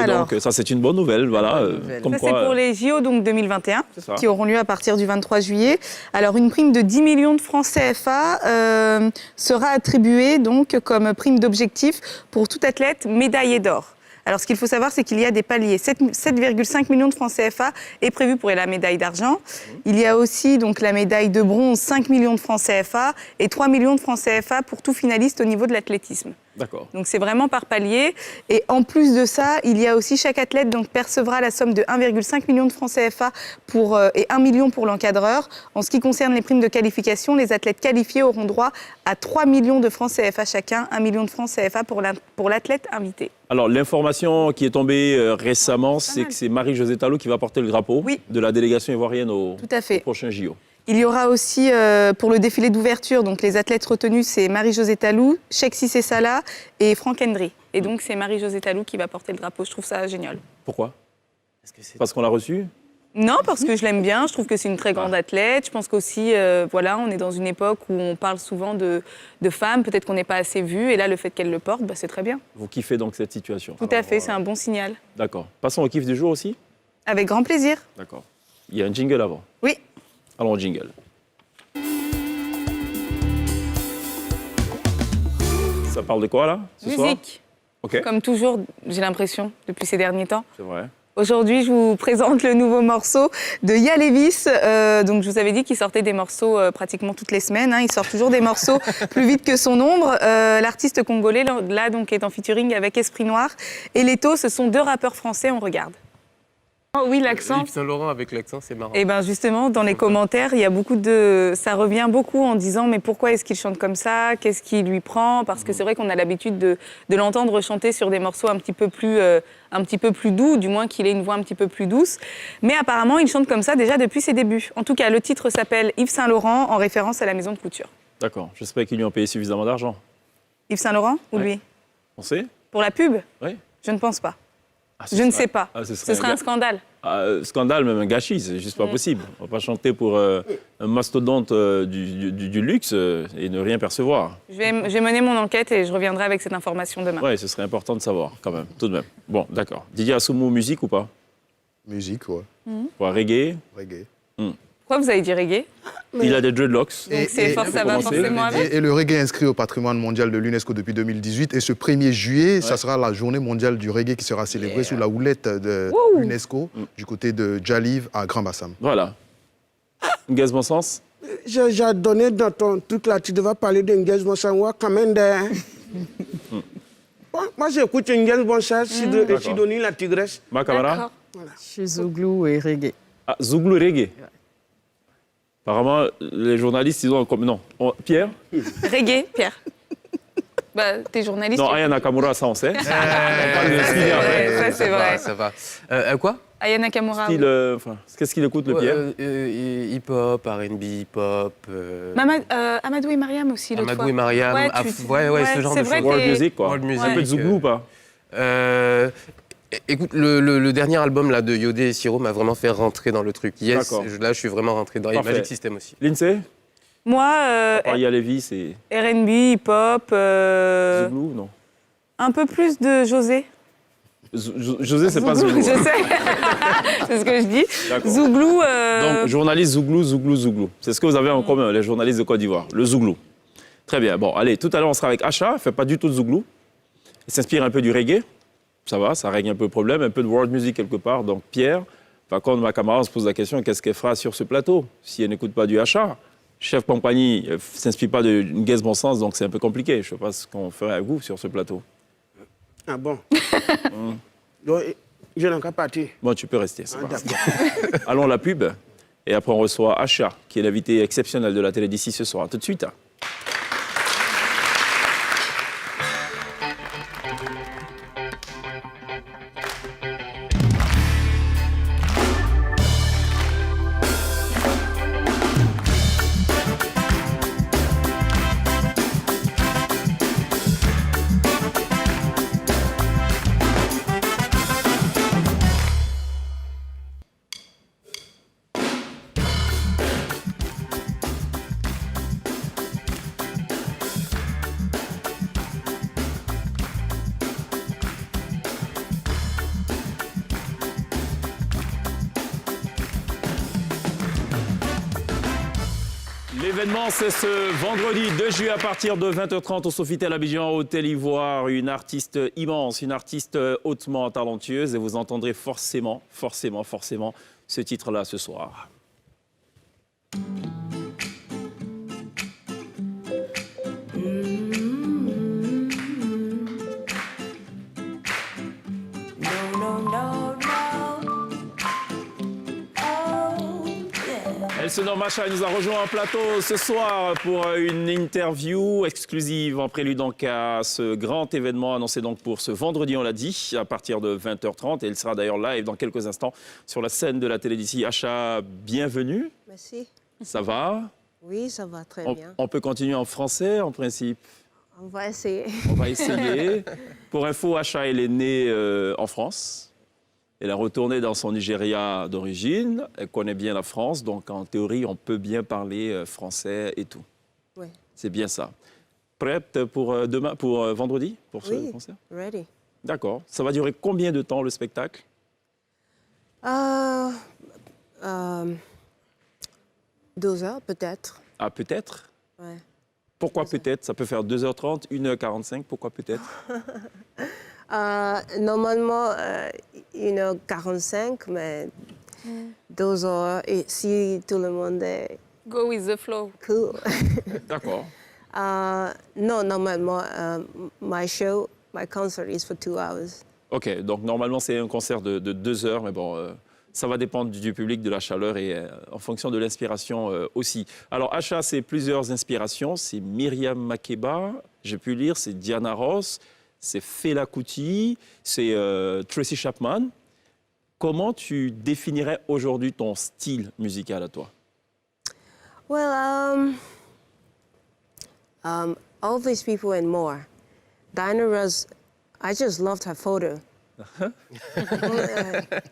S1: Donc, ça, c'est une bonne nouvelle. Voilà,
S6: ça, c'est pour les JO donc, 2021, qui auront lieu à partir du 23 juillet. Alors, une prime de 10 millions de francs CFA sera attribuée donc, comme prime d'objectif pour tout athlète médaillé d'or. Alors, ce qu'il faut savoir, c'est qu'il y a des paliers. 7,5 millions de francs CFA est prévu pour la médaille d'argent. Il y a aussi donc, la médaille de bronze, 5 millions de francs CFA et 3 millions de francs CFA pour tout finaliste au niveau de l'athlétisme.
S1: D'accord.
S6: Donc, c'est vraiment par palier. Et en plus de ça, il y a aussi chaque athlète donc, percevra la somme de 1,5 million de francs CFA et 1 million pour l'encadreur. En ce qui concerne les primes de qualification, les athlètes qualifiés auront droit à 3 millions de francs CFA chacun, 1 million de francs CFA pour l'athlète invité.
S1: Alors, l'information qui est tombée récemment, c'est que c'est Marie-Josée Talou qui va porter le drapeau de la délégation ivoirienne au prochain JO.
S6: Il y aura aussi, pour le défilé d'ouverture, donc les athlètes retenus, c'est Marie-Josée Talou, Cheikh Cissé Salah et Franck Hendry. Et donc, c'est Marie-Josée Talou qui va porter le drapeau. Je trouve ça génial.
S1: Pourquoi? Parce qu'on l'a reçue?
S6: Non, parce que je l'aime bien. Je trouve que c'est une très grande athlète. Je pense qu'aussi, on est dans une époque où on parle souvent de femmes. Peut-être qu'on n'est pas assez vu. Et là, le fait qu'elle le porte, c'est très bien.
S1: Vous kiffez donc cette situation?
S6: Tout à fait, c'est un bon signal.
S1: D'accord. Passons au kiff du jour aussi?
S6: Avec grand plaisir.
S1: D'accord. Il y a un jingle avant?
S6: Oui.
S1: Allons au jingle. Ça parle de quoi, là, ce soir?
S6: Musique.
S1: Okay.
S6: Comme toujours, j'ai l'impression, depuis ces derniers temps.
S1: C'est vrai.
S6: Aujourd'hui, je vous présente le nouveau morceau de Yalevis. Donc, je vous avais dit qu'il sortait des morceaux pratiquement toutes les semaines. Il sort toujours des morceaux plus vite que son ombre. L'artiste congolais, là, donc, est en featuring avec Esprit Noir. Et Leto, ce sont deux rappeurs français. On regarde. Oh, oui, l'accent.
S5: Yves Saint-Laurent avec l'accent, c'est marrant.
S6: Et bien justement, dans les commentaires, il y a ça revient beaucoup en disant mais pourquoi est-ce qu'il chante comme ça? Qu'est-ce qui lui prend? Parce que c'est vrai qu'on a l'habitude de l'entendre chanter sur des morceaux un petit peu plus doux, du moins qu'il ait une voix un petit peu plus douce. Mais apparemment, il chante comme ça déjà depuis ses débuts. En tout cas, le titre s'appelle Yves Saint-Laurent en référence à la maison de couture.
S1: D'accord. J'espère qu'ils lui ont payé suffisamment d'argent.
S6: Yves Saint-Laurent ou lui?
S1: On sait?
S6: Pour la pub?
S1: Oui.
S6: Je ne pense pas. Je ne sais pas.
S1: ce
S6: Ce serait un scandale.
S1: Scandale, même un gâchis, c'est juste pas possible. On va pas chanter pour un mastodonte du luxe et ne rien percevoir.
S6: Je vais mener mon enquête et je reviendrai avec cette information demain.
S1: Ouais, ce serait important de savoir, quand même, tout de même. Bon, d'accord. Didier Assoumu, musique ou pas?
S2: Musique, ouais.
S1: Pour un reggae?
S2: Reggae.
S6: Pourquoi vous avez dit reggae?
S1: Il a des dreadlocks.
S6: Donc ça va forcément avec.
S2: Et le reggae est inscrit au patrimoine mondial de l'UNESCO depuis 2018. Et ce 1er juillet, ça sera la journée mondiale du reggae qui sera célébrée sous la houlette de l'UNESCO du côté de Djaliv à Grand-Bassam.
S1: Voilà. Ngaz bon sens?
S3: J'ai donné dans ton truc là, tu devais parler d'Ingez Bonsanwa quand même. Bon, moi, j'écoute Ingez Bonsanwa, Sidonie la tigresse.
S1: Ma camarade?
S4: Je suis Zouglou et reggae.
S1: Ah, Zouglou reggae. Apparemment, les journalistes, ils ont comme... Non. Pierre?
S6: Reggae, Pierre. Bah, t'es journaliste.
S1: Non, Aya Nakamura, ça on sait.
S6: Ça, c'est vrai.
S5: Ça va. Quoi?
S6: Aya Nakamura.
S1: Qu'est-ce qu'il écoute, le Pierre?
S5: Hip-hop, R&B, hip-hop.
S6: Amadou et Mariam aussi, l'autre fois.
S5: Amadou et Mariam. Ouais, ce genre de choses.
S1: World music, quoi.
S5: World music.
S1: Un peu de Zouglou ou pas?
S5: Écoute, le dernier album là, de Yodé et Siro m'a vraiment fait rentrer dans le truc. Yes, là je suis vraiment rentré dans les Magic System aussi.
S1: Lindsay?
S6: Moi,
S1: Maria Lévy, c'est...
S6: R&B, hip-hop...
S1: Zouglou, non?
S6: Un peu plus de José.
S1: José, c'est pas Zouglou.
S6: Je sais, c'est ce que je dis. Zouglou...
S1: Donc, journaliste Zouglou. C'est ce que vous avez en commun, les journalistes de Côte d'Ivoire, le Zouglou. Très bien. Bon, allez, tout à l'heure, on sera avec Acha, elle ne fait pas du tout de Zouglou. Elle s'inspire un peu du reggae. Ça va, ça règle un peu le problème, un peu de world music quelque part. Donc Pierre, par contre, ma camarade se pose la question, qu'est-ce qu'elle fera sur ce plateau si elle n'écoute pas du Acha? Chef compagnie ne s'inspire pas d'une Ngez bon sens, donc c'est un peu compliqué. Je ne sais pas ce qu'on ferait avec vous sur ce plateau.
S3: Ah bon? Donc, je n'ai qu'à partir.
S1: Bon, tu peux rester. Allons la pub. Et après, on reçoit Acha, qui est l'invité exceptionnel de la télé d'ici ce soir. À tout de suite. L'événement, c'est ce vendredi 2 juillet à partir de 20h30 au Sofitel Abidjan, Hôtel Ivoire. Une artiste immense, une artiste hautement talentueuse. Et vous entendrez forcément ce titre-là ce soir. Elle se nomme Acha, elle nous a rejoint en plateau ce soir pour une interview exclusive en prélude donc à ce grand événement annoncé donc pour ce vendredi, on l'a dit, à partir de 20h30. Et elle sera d'ailleurs live dans quelques instants sur la scène de la télé d'ici. Acha, bienvenue.
S8: Merci.
S1: Ça va?
S8: Oui, ça va très bien.
S1: On peut continuer en français en principe?
S8: On va essayer.
S1: On va essayer. Pour info, Acha, elle est née en France. Elle a retourné dans son Nigeria d'origine. Elle connaît bien la France, donc en théorie, on peut bien parler français et tout.
S8: Oui.
S1: C'est bien ça. Prête pour demain, pour vendredi, pour ce concert?
S8: Ready.
S1: D'accord. Ça va durer combien de temps le spectacle?
S8: 2 heures peut-être.
S1: Ah, peut-être?
S8: Ouais.
S1: Pourquoi peut-être? Ça peut faire 2h30, 1h45. Pourquoi peut-être?
S8: Normalement, 1h45, mais 2 heures. Et si tout le monde est
S6: Go with the flow.
S8: cool.
S1: D'accord.
S8: Non, normalement, my concert is for 2 hours.
S1: OK, donc normalement, c'est un concert de 2 heures, mais bon, ça va dépendre du public, de la chaleur et en fonction de l'inspiration aussi. Alors, Acha, c'est plusieurs inspirations. C'est Myriam Makeba, j'ai pu lire, c'est Diana Ross, c'est Fela Kuti, c'est Tracy Chapman. Comment tu définirais aujourd'hui ton style musical à toi?
S8: Well, all these people and more. Diana Ross, I just loved her photo.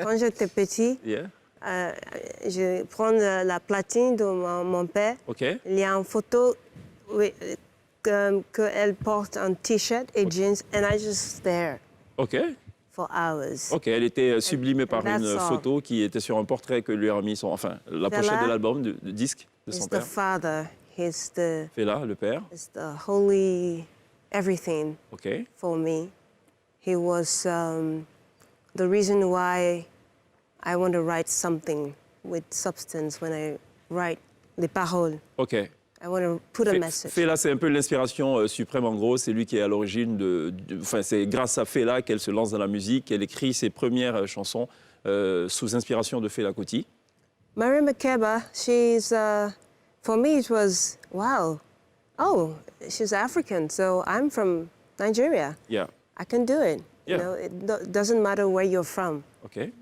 S8: Quand j'étais petit,
S1: Yeah.
S8: je prends la platine de mon père.
S1: OK.
S8: Il y a une photo qu'elle porte un t-shirt et jeans, and I just stare
S1: OK.
S8: for hours.
S1: OK, elle était sublimée par
S8: that's
S1: une
S8: all.
S1: photo qui était sur un portrait que lui a remis la pochette de l'album, de disque de son
S8: He's the
S1: père.
S8: father. He's the
S1: Fela, le père.
S8: holy everything
S1: OK.
S8: for me. He was the reason why I want to write something with substance when I write les paroles.
S1: OK.
S8: I want to put a message.
S1: Fela, c'est un peu l'inspiration suprême en gros. C'est lui qui est à l'origine Enfin, c'est grâce à Fela qu'elle se lance dans la musique. Elle écrit ses premières chansons sous inspiration de Fela Kuti.
S8: Mary Makeba, she's, for me it was, wow, oh, she's African, so I'm from Nigeria.
S1: Yeah.
S8: I can do it.
S1: Yeah.
S8: You know, it doesn't matter where you're from.
S1: OK.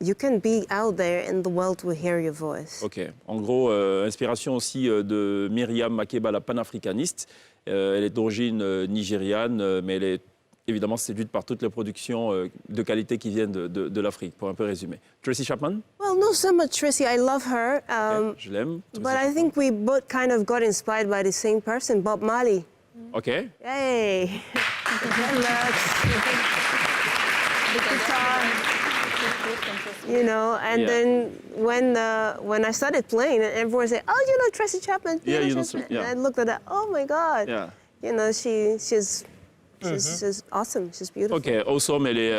S8: You can be out there and the world will hear your voice.
S1: OK. En gros, inspiration aussi de Myriam Makeba, la panafricaniste. Elle est d'origine nigériane, mais elle est évidemment séduite par toutes les productions de qualité qui viennent de l'Afrique, pour un peu résumer. Tracy Chapman,
S8: Well, not so much Tracy. I love her.
S1: je l'aime.
S8: But I think we both kind of got inspired by the same person, Bob Marley.
S1: OK.
S8: Hey! Relax. The guitar. You know, and
S1: Yeah.
S8: then when I started playing, everyone said, "Oh, you know Tracy Chapman."
S1: Yeah, you know,
S8: Tracy Chapman."
S1: yeah.
S8: And I looked at that. Oh my God.
S1: Yeah.
S8: You know, she's awesome. She's beautiful.
S1: OK, awesome, elle est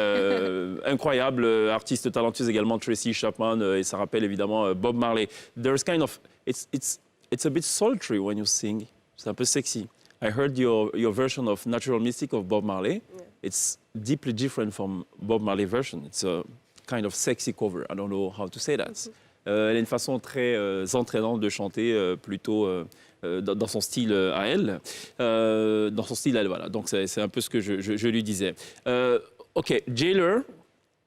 S1: incroyable, artiste talentueuse également, Tracy Chapman, et ça rappelle évidemment Bob Marley. There's kind of, it's a bit sultry when you sing, c'est un peu sexy. I heard your version of Natural Mystic of Bob Marley. Yeah. It's deeply different from Bob Marley version. It's a kind of sexy cover. I don't know how to say that. Elle a une façon très entraînante de chanter, plutôt dans son style à elle. Dans son style à elle, voilà. Donc c'est un peu ce que je lui disais. OK, Jailer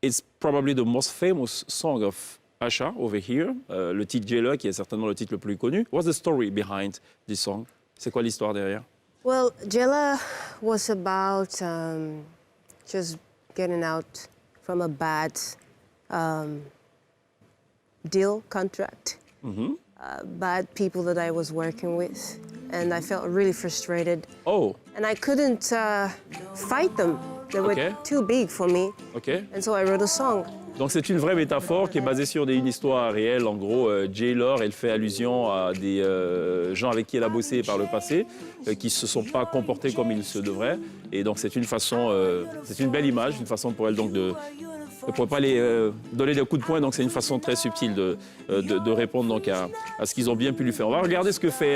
S1: is probably the most famous song of Asha over here. Le titre Jailer, qui est certainement le titre le plus connu. What's the story behind this song? C'est quoi l'histoire derrière?
S8: Well, Jella was about just getting out from a bad deal, contract. Bad people that I was working with. And I felt really frustrated.
S1: Oh,
S8: And I couldn't fight them. They were
S1: Okay.
S8: too big for me.
S1: OK.
S8: And so I wrote a song.
S1: Donc c'est une vraie métaphore qui est basée sur une histoire réelle. En gros, Jailer, elle fait allusion à des gens avec qui elle a bossé par le passé, qui ne se sont pas comportés comme ils se devraient. Et donc c'est une façon, c'est une belle image, une façon pour elle donc de... Elle ne pourrait pas les donner des coups de poing, donc c'est une façon très subtile de répondre donc à ce qu'ils ont bien pu lui faire. On va regarder ce que fait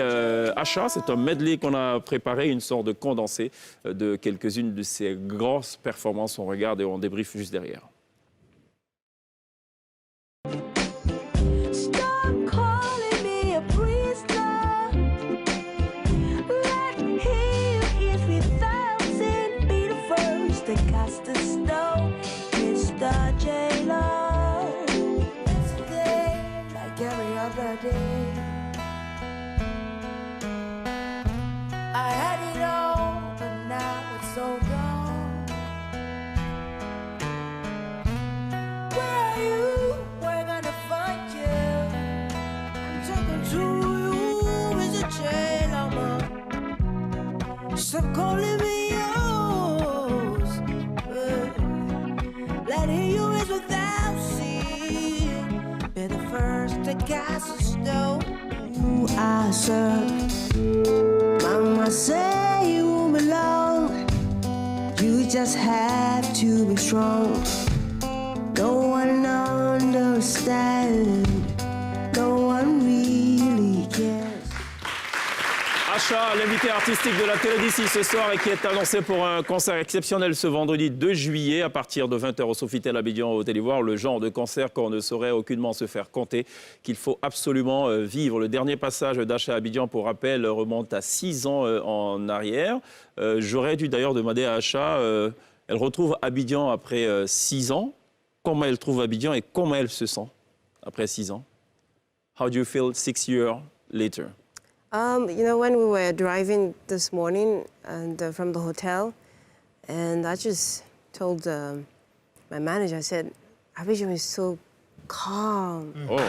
S1: Asha. C'est un medley qu'on a préparé, une sorte de condensé de quelques-unes de ses grosses performances. On regarde et on débriefe juste derrière.
S9: Stop calling me a prisoner. Let him hit 3,000 be the first to cast the stone, Mr. Jailer. Yesterday, like every other day, I had it all, but now it's all gone. Where are you? We're gonna find you. I'm talking to you, Mr. Jailer man. Stop calling me yours. Letting you is without seeing. Be the first to cast a stone. Ooh, I serve. Mama say you belong. You just have to be strong. No one understands. No one really cares.
S1: Asha, l'invité artistique de la télé d'ici ce soir et qui est annoncé pour un concert exceptionnel ce vendredi 2 juillet à partir de 20h au Sofitel Abidjan au Télévoir. Le genre de concert qu'on ne saurait aucunement se faire compter, qu'il faut absolument vivre. Le dernier passage d'Asha à Abidjan, pour rappel, remonte à 6 ans en arrière. J'aurais dû d'ailleurs demander à Asha, elle retrouve Abidjan après 6 ans. Comment elle trouve Abidjan et comment elle se sent après 6 ans? How do you feel 6 years later?
S8: You know, when we were driving this morning and from the hotel, and I just told my manager, I said, Abidjan is so calm.
S1: Oh.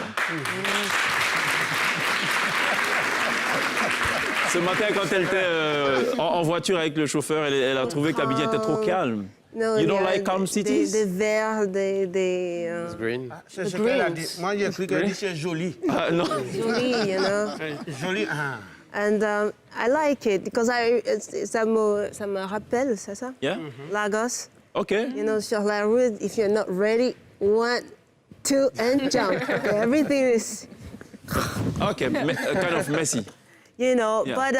S1: Ce matin, quand elle était en voiture avec le chauffeur, elle a trouvé qu'Abidjan était trop calme.
S8: No,
S1: You don't like calm cities?
S8: They vert, they
S5: It's green.
S3: C'est ce qu'elle a dit. Moi, j'ai cru qu'elle dit c'est joli.
S1: Ah, non.
S8: joli, you know.
S3: Joli, ah.
S8: And I like it because ça me rappelle, c'est ça?
S1: Yeah?
S8: Lagos.
S1: Okay.
S8: You know, sur la route, if you're not ready, 1, 2, and jump. Everything is,
S1: Okay, kind of messy.
S8: you know.
S1: Yeah.
S8: But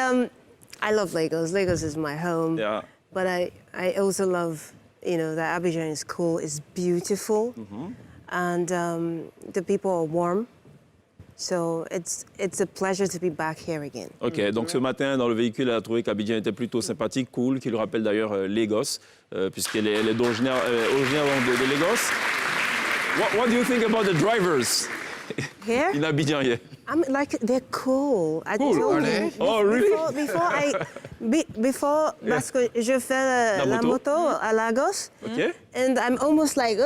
S8: I love Lagos. Lagos is my home.
S1: Yeah.
S8: But I also love, you know, that Abidjan is cool, it's beautiful, and the people are warm. So it's a pleasure to be back here again.
S1: Ok, donc ce matin, dans le véhicule, elle a trouvé qu'Abidjan était plutôt sympathique, cool, qui lui rappelle d'ailleurs Lagos, puisqu'elle est originaire de Lagos. What do you think about the drivers
S8: Here,
S1: in Abidjan? Yeah.
S8: I mean, like they're cool. I
S1: Cool,
S8: told
S1: are
S8: you,
S1: they? Oh, really?
S8: Before, parce que je fais
S1: La
S8: la
S1: moto?
S8: moto à Lagos,
S1: Ok.
S8: and I'm almost like,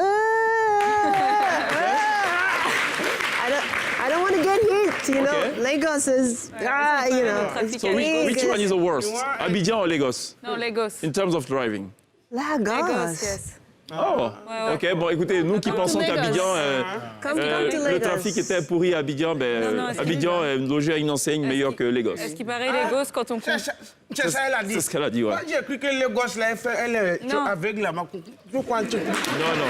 S8: I don't want to get hit, you know.
S1: Okay.
S8: Lagos is, you know. it's
S1: So which one is the worst? Abidjan or Lagos?
S6: Non, Lagos.
S1: In terms of driving?
S8: Lagos.
S6: Yes.
S1: Oh, ok. Bon, écoutez, nous qui pensons
S6: to Lagos.
S1: qu'Abidjan,
S8: Come to
S1: le
S8: Lagos.
S1: trafic était pourri à Abidjan,
S6: non, est-ce
S1: Abidjan est logé à une enseigne meilleure que Lagos.
S6: Est-ce qu'il paraît Lagos quand on compte?
S3: C'est ça, elle a dit.
S1: C'est ce qu'elle a dit, ouais.
S3: Moi, j'ai cru que les gosses, là, elle est
S6: Non.
S3: aveugle, là. Pourquoi tu...
S1: Non, non.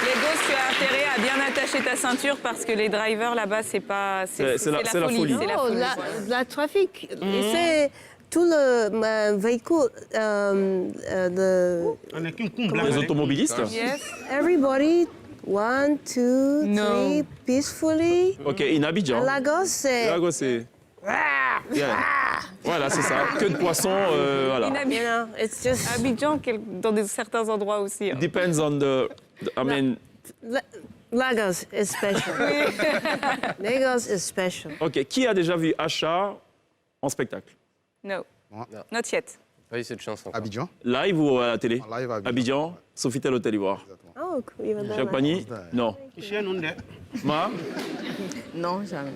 S6: Lagos, tu as intérêt à bien attacher ta ceinture parce que les drivers là-bas, c'est pas.
S1: C'est la folie.
S6: C'est la
S8: Oh,
S6: folie.
S8: la trafic, c'est tout le véhicule,
S3: On est qu'une comble.
S1: Les automobilistes?
S6: Yes.
S8: everybody, 1, 2,
S6: No.
S8: 3, peacefully.
S1: Ok, in Abidjan.
S8: Lagos, c'est...
S1: Lagos, c'est... Yeah. Voilà, c'est ça. Que de poissons, voilà.
S8: You know, it's just...
S6: Abidjan, dans certains endroits aussi. hein.
S1: Depends on I mean...
S8: Lagos is special. Lagos is special.
S1: Ok, qui a déjà vu Acha en spectacle?
S6: No.
S2: Moi.
S6: Not yet.
S5: Pas eu cette chance encore.
S2: Abidjan.
S1: Live ou à la télé?
S2: En live à Abidjan.
S1: Abidjan, Sofitel Hôtel Ivoire.
S8: Oh, cool. Even better.
S1: Jacques Pani? Non.
S3: Chez nous, là.
S1: Ma?
S4: Non, jamais.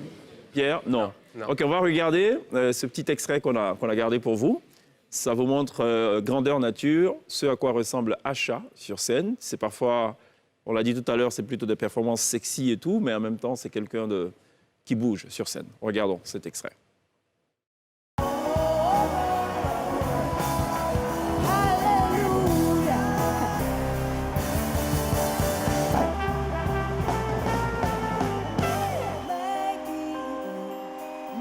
S1: Pierre? Non.
S5: Non.
S1: Ok, on va regarder ce petit extrait qu'on a gardé pour vous. Ça vous montre grandeur nature, ce à quoi ressemble Acha sur scène. C'est parfois, on l'a dit tout à l'heure, c'est plutôt des performances sexy et tout, mais en même temps, c'est quelqu'un qui bouge sur scène. Regardons cet extrait.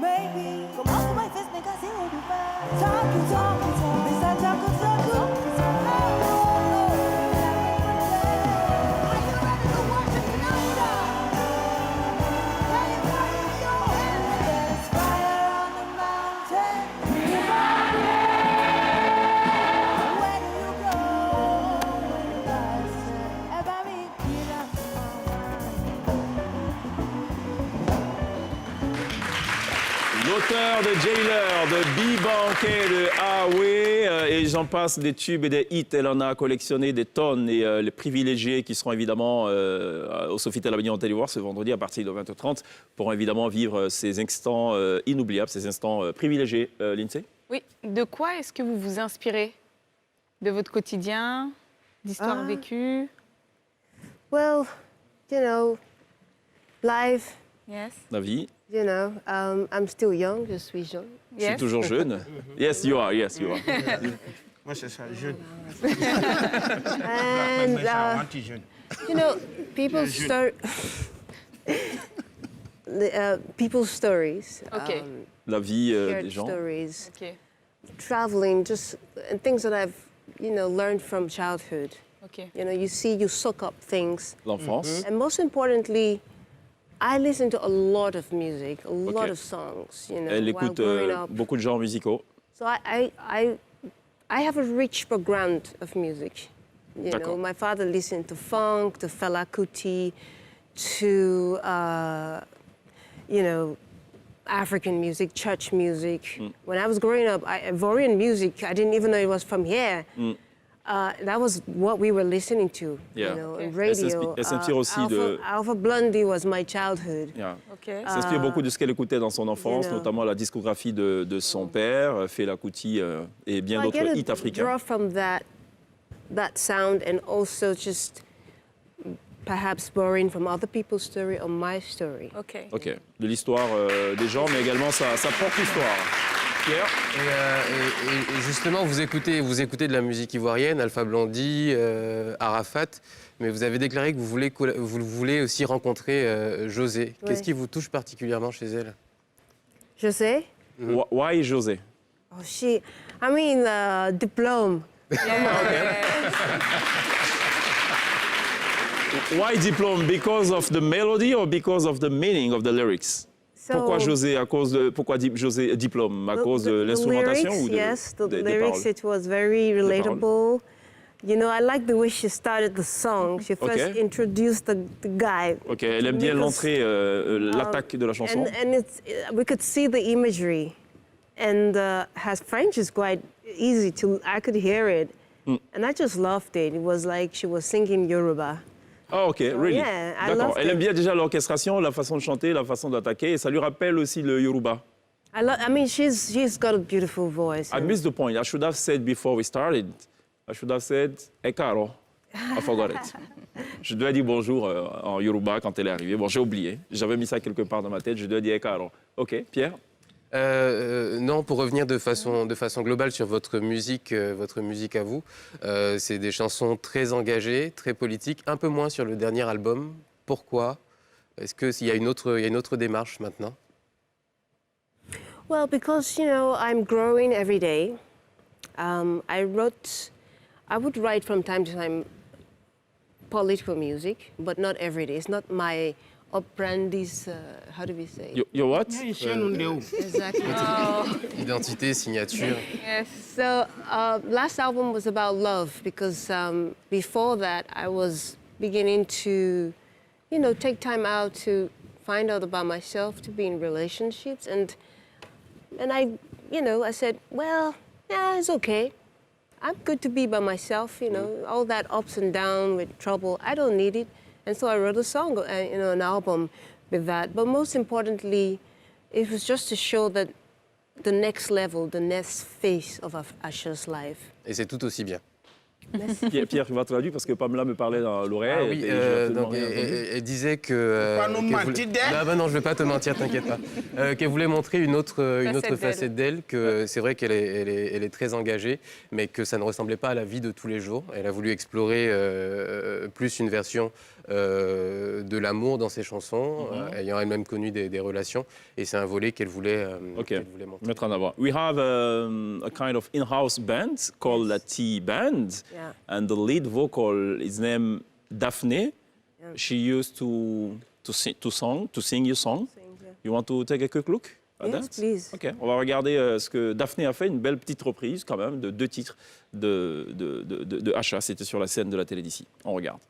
S9: Maybe. Come on, my face, make I see what you find. Talking. This I talk. Are you ready to worship tonight? Ready to raise your hands. There's fire on the mountain. Where do you go when you guys say, "Eba mi kira
S1: L'auteur de Jailer, de B-Banquet, de Huawei, et j'en passe des tubes et des hits. Elle en a collectionné des tonnes. Et les privilégiés qui seront évidemment au Sofitel Abidjan Hôtel Ivoire ce vendredi à partir de 20h30 pourront évidemment vivre ces instants inoubliables, ces instants privilégiés. Lindsay?
S6: Oui. De quoi est-ce que vous vous inspirez? De votre quotidien? D'histoires vécues?
S8: Well, you know, life,
S6: Yes.
S1: La vie.
S8: you know, I'm still young, je suis jeune.
S1: Je suis
S6: Yes.
S1: toujours jeune. Yes, you are. Yes, you are.
S3: Moi, c'est ça, jeune.
S8: And,
S3: Mais ça, anti-jeune.
S8: you know, people's people's stories.
S6: Ok.
S1: La vie
S8: Shared
S1: des gens.
S8: stories.
S6: Ok.
S8: Traveling, just and things that I've, you know, learned from childhood.
S6: Ok.
S8: You know, you soak up things.
S1: L'enfance.
S8: And most importantly, I listen to a lot of music, a lot
S1: Okay.
S8: of songs, you know,
S1: Elle
S8: while
S1: écoute
S8: growing up.
S1: beaucoup de genres musicaux.
S8: So I have a rich background of music. You know,
S1: D'accord.
S8: my father listened to funk, to Fela Kuti, to you know, African music, church music. When I was growing up, Ivorian music, I didn't even know it was from here. That was what we were listening to,
S1: Yeah.
S8: you know, on radio.
S1: Elle s'inspire aussi de...
S8: Alpha Blondy was my childhood.
S1: Yeah.
S6: Ok.
S1: S'inspire beaucoup de ce qu'elle écoutait dans son enfance,
S8: you know.
S1: notamment la discographie de son père, Fela Kuti et bien
S8: I
S1: d'autres
S8: get
S1: hits
S8: a
S1: africains.
S8: draw from that sound and also just perhaps borrowing from other people's story or my story.
S6: Ok.
S1: Ok, de l'histoire des gens, mais également sa propre histoire. Pierre?
S5: Et justement, vous écoutez de la musique ivoirienne, Alpha Blondy, Arafat, mais vous avez déclaré que vous voulez aussi rencontrer José.
S8: Oui.
S5: Qu'est-ce qui vous touche particulièrement chez elle?
S8: Je sais.
S1: Why José?
S8: Oh, diplôme.
S1: Why Diplôme? Because of the melody or because of the meaning of the lyrics?
S8: So,
S1: Pourquoi José? Pourquoi José Diplôme? À cause de l'instrumentation
S8: lyrics,
S1: ou
S8: yes, the
S1: des
S8: lyrics,
S1: paroles?
S8: it was very relatable. You know, I like the way she started the song. She first
S1: Okay.
S8: introduced the guy.
S1: Ok, elle aime bien
S8: Because,
S1: l'entrée, l'attaque de la chanson.
S8: And we could see the imagery. And her French is quite easy I could hear it. And I just loved it. It was like she was singing Yoruba.
S1: Ah ok, really?
S8: yeah, I
S1: D'accord.
S8: loved
S1: Elle aime
S8: it.
S1: bien déjà l'orchestration, la façon de chanter, la façon d'attaquer, et ça lui rappelle aussi le Yoruba.
S8: I mean, she's got a beautiful voice.
S1: I missed the point. I should have said before we started. I should have said "Hey Caro." I forgot it. Je dois dire bonjour en Yoruba quand elle est arrivée. Bon, j'ai oublié. J'avais mis ça quelque part dans ma tête. Je dois dire "Hey Caro." Ok, Pierre.
S5: Non, pour revenir de façon globale sur votre musique à vous, c'est des chansons très engagées, très politiques, un peu moins sur le dernier album. Pourquoi? Est-ce qu'il y a une autre démarche maintenant?
S8: Well, because, you know, I'm growing every day. I would write from time to time political music, but not every day. It's not my operandi's, how do we say?
S1: Your what?
S8: Exactly.
S5: Identité, signature.
S6: Yes.
S8: So last album was about love because before that I was beginning to, you know, take time out to find out about myself, to be in relationships, and I, you know, I said, well, yeah, it's okay. I'm good to be by myself, you know, all that ups and downs with trouble, I don't need it. And so I wrote a song, you know, an album with that. But most importantly, it was just to show that the next level, the next phase of Asha's life.
S5: Et c'est tout aussi bien.
S1: Pierre, tu vas traduire parce que Pamela me parlait dans l'oreille.
S5: Ah oui,
S1: et j'ai absolument
S5: donc,
S1: rien entendu.
S5: elle disait que...
S3: Pas nous
S5: qu'elle
S3: mentir
S5: voulait-
S3: d'elle.
S5: Non, non, je ne vais pas te mentir, t'inquiète pas. Qu'elle voulait montrer une autre facette d'elle, que c'est vrai qu'elle est très engagée, mais que ça ne ressemblait pas à la vie de tous les jours. Elle a voulu explorer plus une version de l'amour dans ses chansons, ayant elle-même connu des relations, et c'est un volet qu'elle voulait, qu'elle voulait montrer.
S1: Mettre en avant. We have a kind of in-house band called La T Band,
S8: Yeah.
S1: and the lead vocal is named Daphne. She used to sing your song. You want to take a quick look at
S8: Yes,
S1: that?
S8: please.
S1: Ok, on va regarder ce que Daphne a fait, une belle petite reprise quand même de 2 titres de Asha. C'était sur la scène de la télé d'ici. On regarde.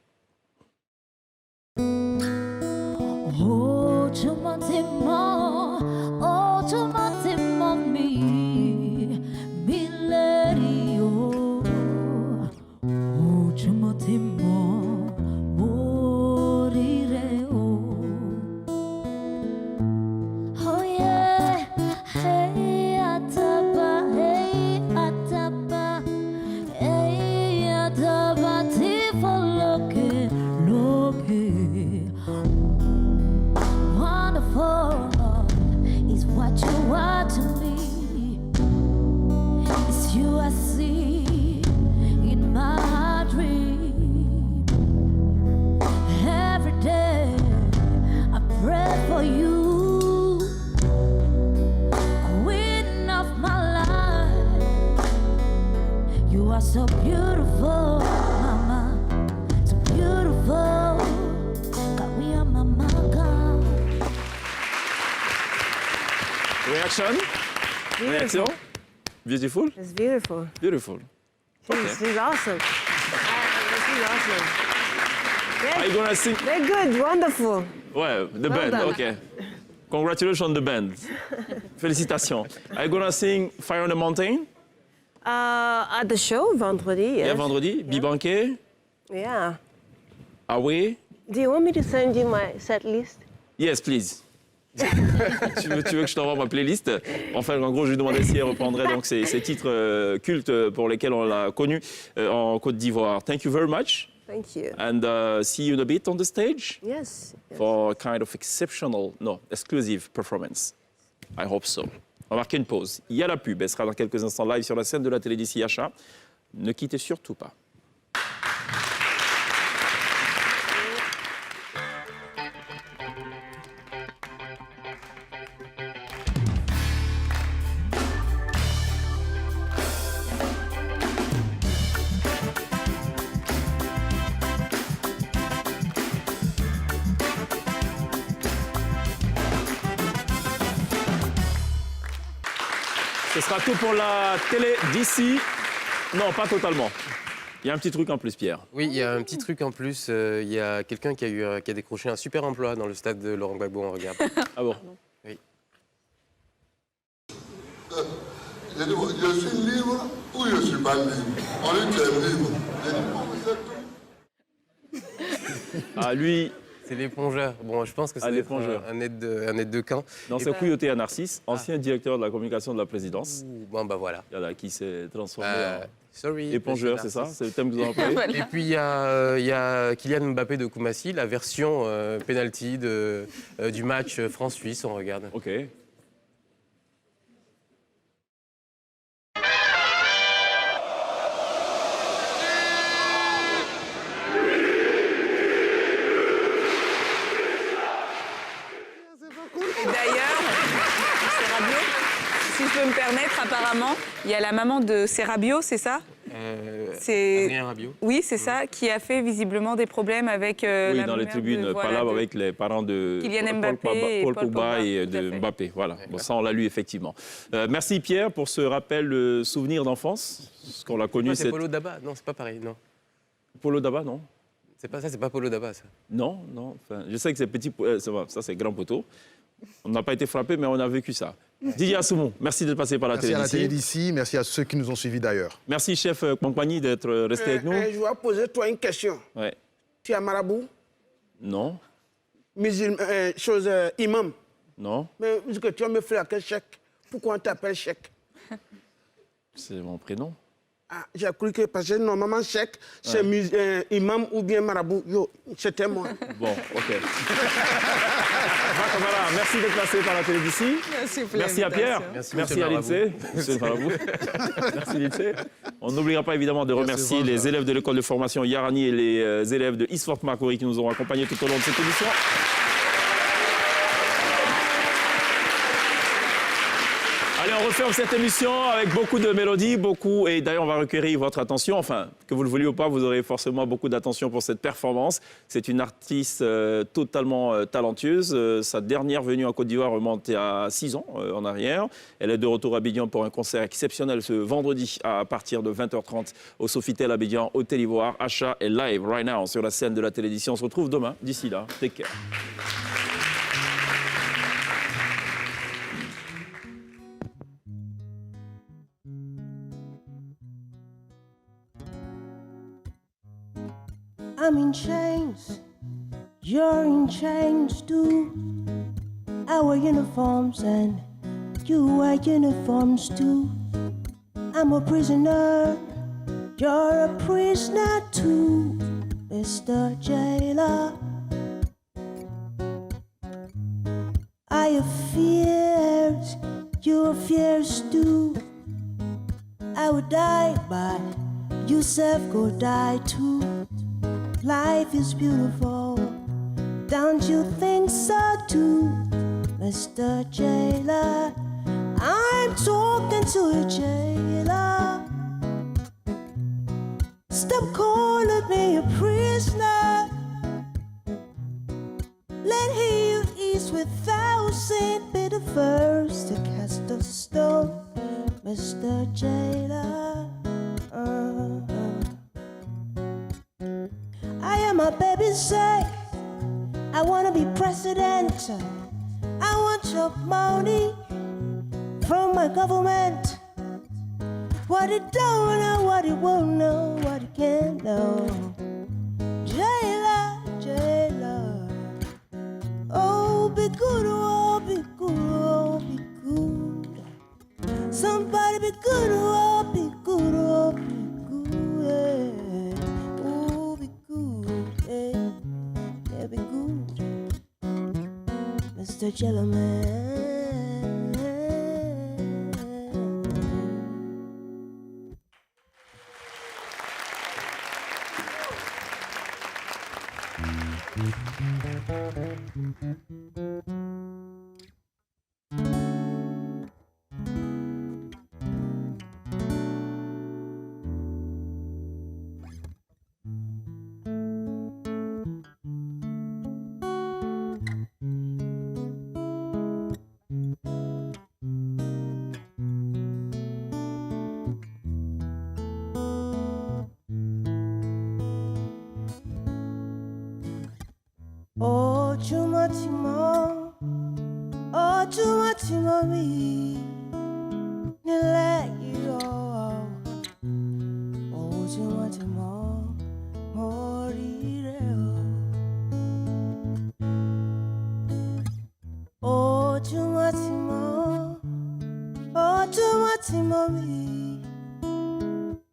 S9: So beautiful, mama, so beautiful. God, we are mama, God.
S1: Reaction? Réaction? Beautiful?
S8: It's beautiful.
S1: Beautiful.
S8: She's awesome. She's awesome.
S1: Are you gonna sing?
S8: They're good, wonderful.
S1: Ouais, the
S8: Well
S1: band,
S8: done.
S1: ok. Congratulations on the band. Félicitations. Are you gonna sing Fire on the Mountain?
S8: At the show, vendredi, yes.
S1: Yeah, vendredi. Bibanquet.
S8: Yeah.
S1: Away.
S8: Do you want me to send you my set list?
S1: Yes, please. tu veux que je t'envoie ma playlist? Enfin, en gros, je lui demandais si elle reprendrait donc ces titres cultes pour lesquels on l'a connu en Côte d'Ivoire. Thank you very much.
S8: Thank you.
S1: And see you in a bit on the stage
S8: Yes.
S1: for a kind of exclusive performance. I hope so. On va marquer une pause. Il y a la pub. Elle sera dans quelques instants live sur la scène de la télé d'ici Achat. Ne quittez surtout pas. Ce sera tout pour la télé d'ici. Non, pas totalement. Il y a un petit truc en plus, Pierre.
S5: Oui, il y a un petit truc en plus. Il y a quelqu'un qui a décroché un super emploi dans le stade de Laurent Gbagbo. On regarde.
S1: Ah bon?
S5: Oui.
S7: J'ai dit, je suis libre ou je ne suis pas libre. On dit, tu es libre. J'ai dit, bon, vous êtes tout.
S1: Ah, lui...
S5: C'est l'épongeur. Bon, je pense que c'est un aide de camp.
S1: Dans ce Kouyoté à Narcisse, ancien directeur de la communication de la présidence.
S5: Bon, bah voilà.
S1: Qui s'est transformé en
S5: sorry,
S1: épongeur, c'est ça? C'est le thème que vous en employez?
S5: Et puis il y a Kylian Mbappé de Koumassi, la version penalty du match France-Suisse. On regarde.
S1: Ok.
S6: Si je peux me permettre, apparemment, il y a la maman de Serabio, c'est ça? C'est
S5: Adrien Rabiot.
S6: Oui, c'est ça, qui a fait visiblement des problèmes avec
S1: oui,
S6: la
S1: dans les
S6: mère
S1: tribunes,
S6: de,
S1: pas là avec les parents de
S6: Kylian Mbappé
S1: Paul
S6: et Paul
S1: Pogba et
S6: Pogba,
S1: de
S6: tout à fait.
S1: Mbappé. Voilà, bon, ça on l'a lu effectivement. Merci Pierre pour ce rappel souvenir d'enfance. Ce qu'on l'a connu,
S5: C'est Polo Daba. Non, c'est pas pareil. Non.
S1: Polo Daba, non?
S5: C'est pas ça, c'est pas Polo Daba, ça.
S1: Non, non. Enfin, je sais que c'est petit, ça c'est grand poteau. On n'a pas été frappé, mais on a vécu ça. Didier Assoumou, merci d'être passé par la télé
S2: Merci à la télé
S1: d'ici.
S2: d'ici, merci à ceux qui nous ont suivis d'ailleurs.
S1: Merci chef Compagnie d'être resté avec nous.
S3: Je vais poser toi une question.
S1: Ouais.
S3: Tu es marabout,
S1: Non,
S3: imam.
S1: non,
S3: Mais vu que tu as me fait à quel chèque? Pourquoi on t'appelle chèque?
S1: c'est mon prénom.
S3: Ah, j'ai cru que parce que normalement chèque, c'est imam ou bien marabout. Yo, c'était moi.
S1: Bon, ok. Voilà, merci d'être passé par la télé d'ici. Merci à Pierre. Merci à l'INSEE. Monsieur le Marabout. Merci l'INSEE. On n'oubliera pas évidemment de remercier les élèves de l'école de formation Yarani et les élèves de Eastfort Macquarie qui nous ont accompagnés tout au long de cette émission. Allez, on referme cette émission avec beaucoup de mélodies, et d'ailleurs on va requérir votre attention, enfin, que vous le vouliez ou pas, vous aurez forcément beaucoup d'attention pour cette performance. C'est une artiste totalement talentueuse. Sa dernière venue en Côte d'Ivoire remonte à 6 ans en arrière. Elle est de retour à Abidjan pour un concert exceptionnel ce vendredi à partir de 20h30 au Sofitel Abidjan, Hôtel Ivoire. Achat est live right now sur la scène de la télévision. On se retrouve demain. D'ici là, take care.
S9: I'm in chains, you're in chains too. Our uniforms and you wear uniforms too. I'm a prisoner, you're a prisoner too, Mr. Jailer. I have fears, you have fears too. I would die, but yourself go die too. Life is beautiful, don't you think so too, Mr. Jailer? I'm talking to you, jailer. Stop calling me a prisoner. Let he who eats without sin be the first to cast a stone, Mr. Jailer. I am my baby's sake. I wanna be president. I want bunch of money from my government. What it don't know, what it won't know, what it can't know. Jailer, jailer. Oh, be good, oh, be good, oh, be good. Somebody be good, oh, be good, oh, be good. Yeah. Oh, be good, yeah. Yeah, be good. Mr. Gentleman. Oh, Chumatimo, oh, Chumatimo, me, let you go. Oh, Chumatimo, moriré. Oh, Chumatimo, me,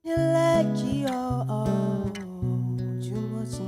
S9: let you go. Chumatimo.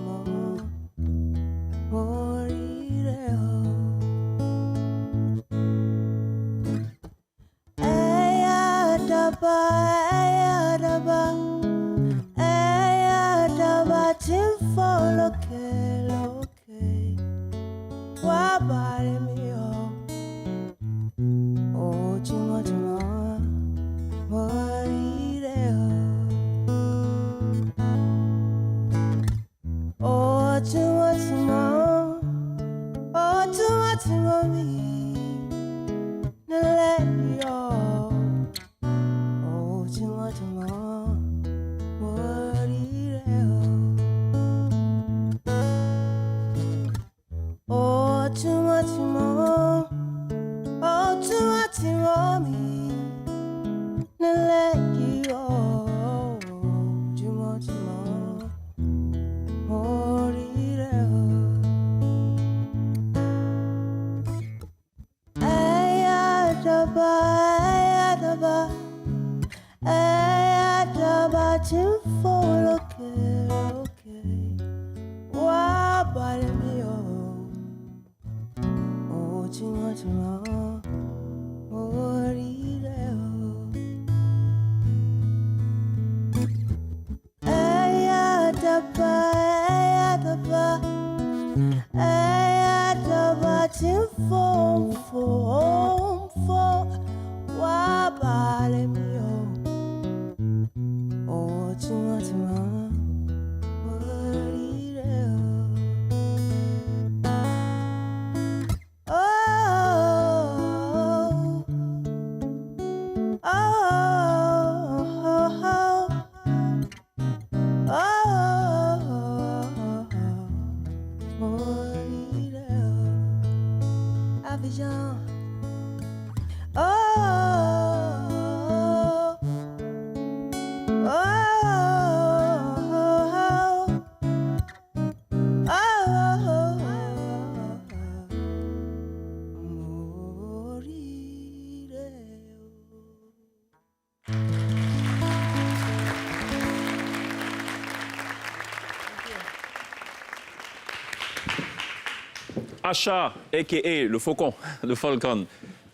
S1: Acha, a.k.a. le Faucon, le Falcon,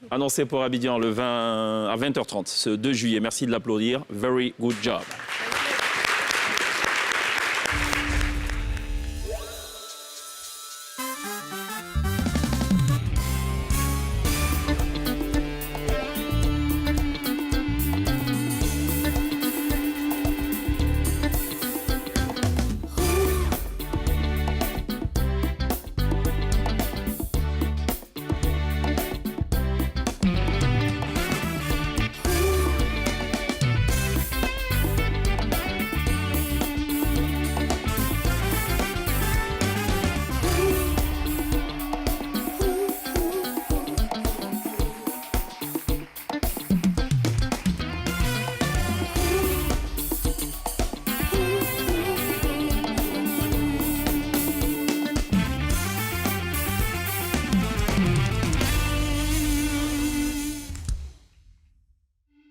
S1: annoncé pour Abidjan le 20 à 20h30, ce 2 juillet. Merci de l'applaudir. Very good job.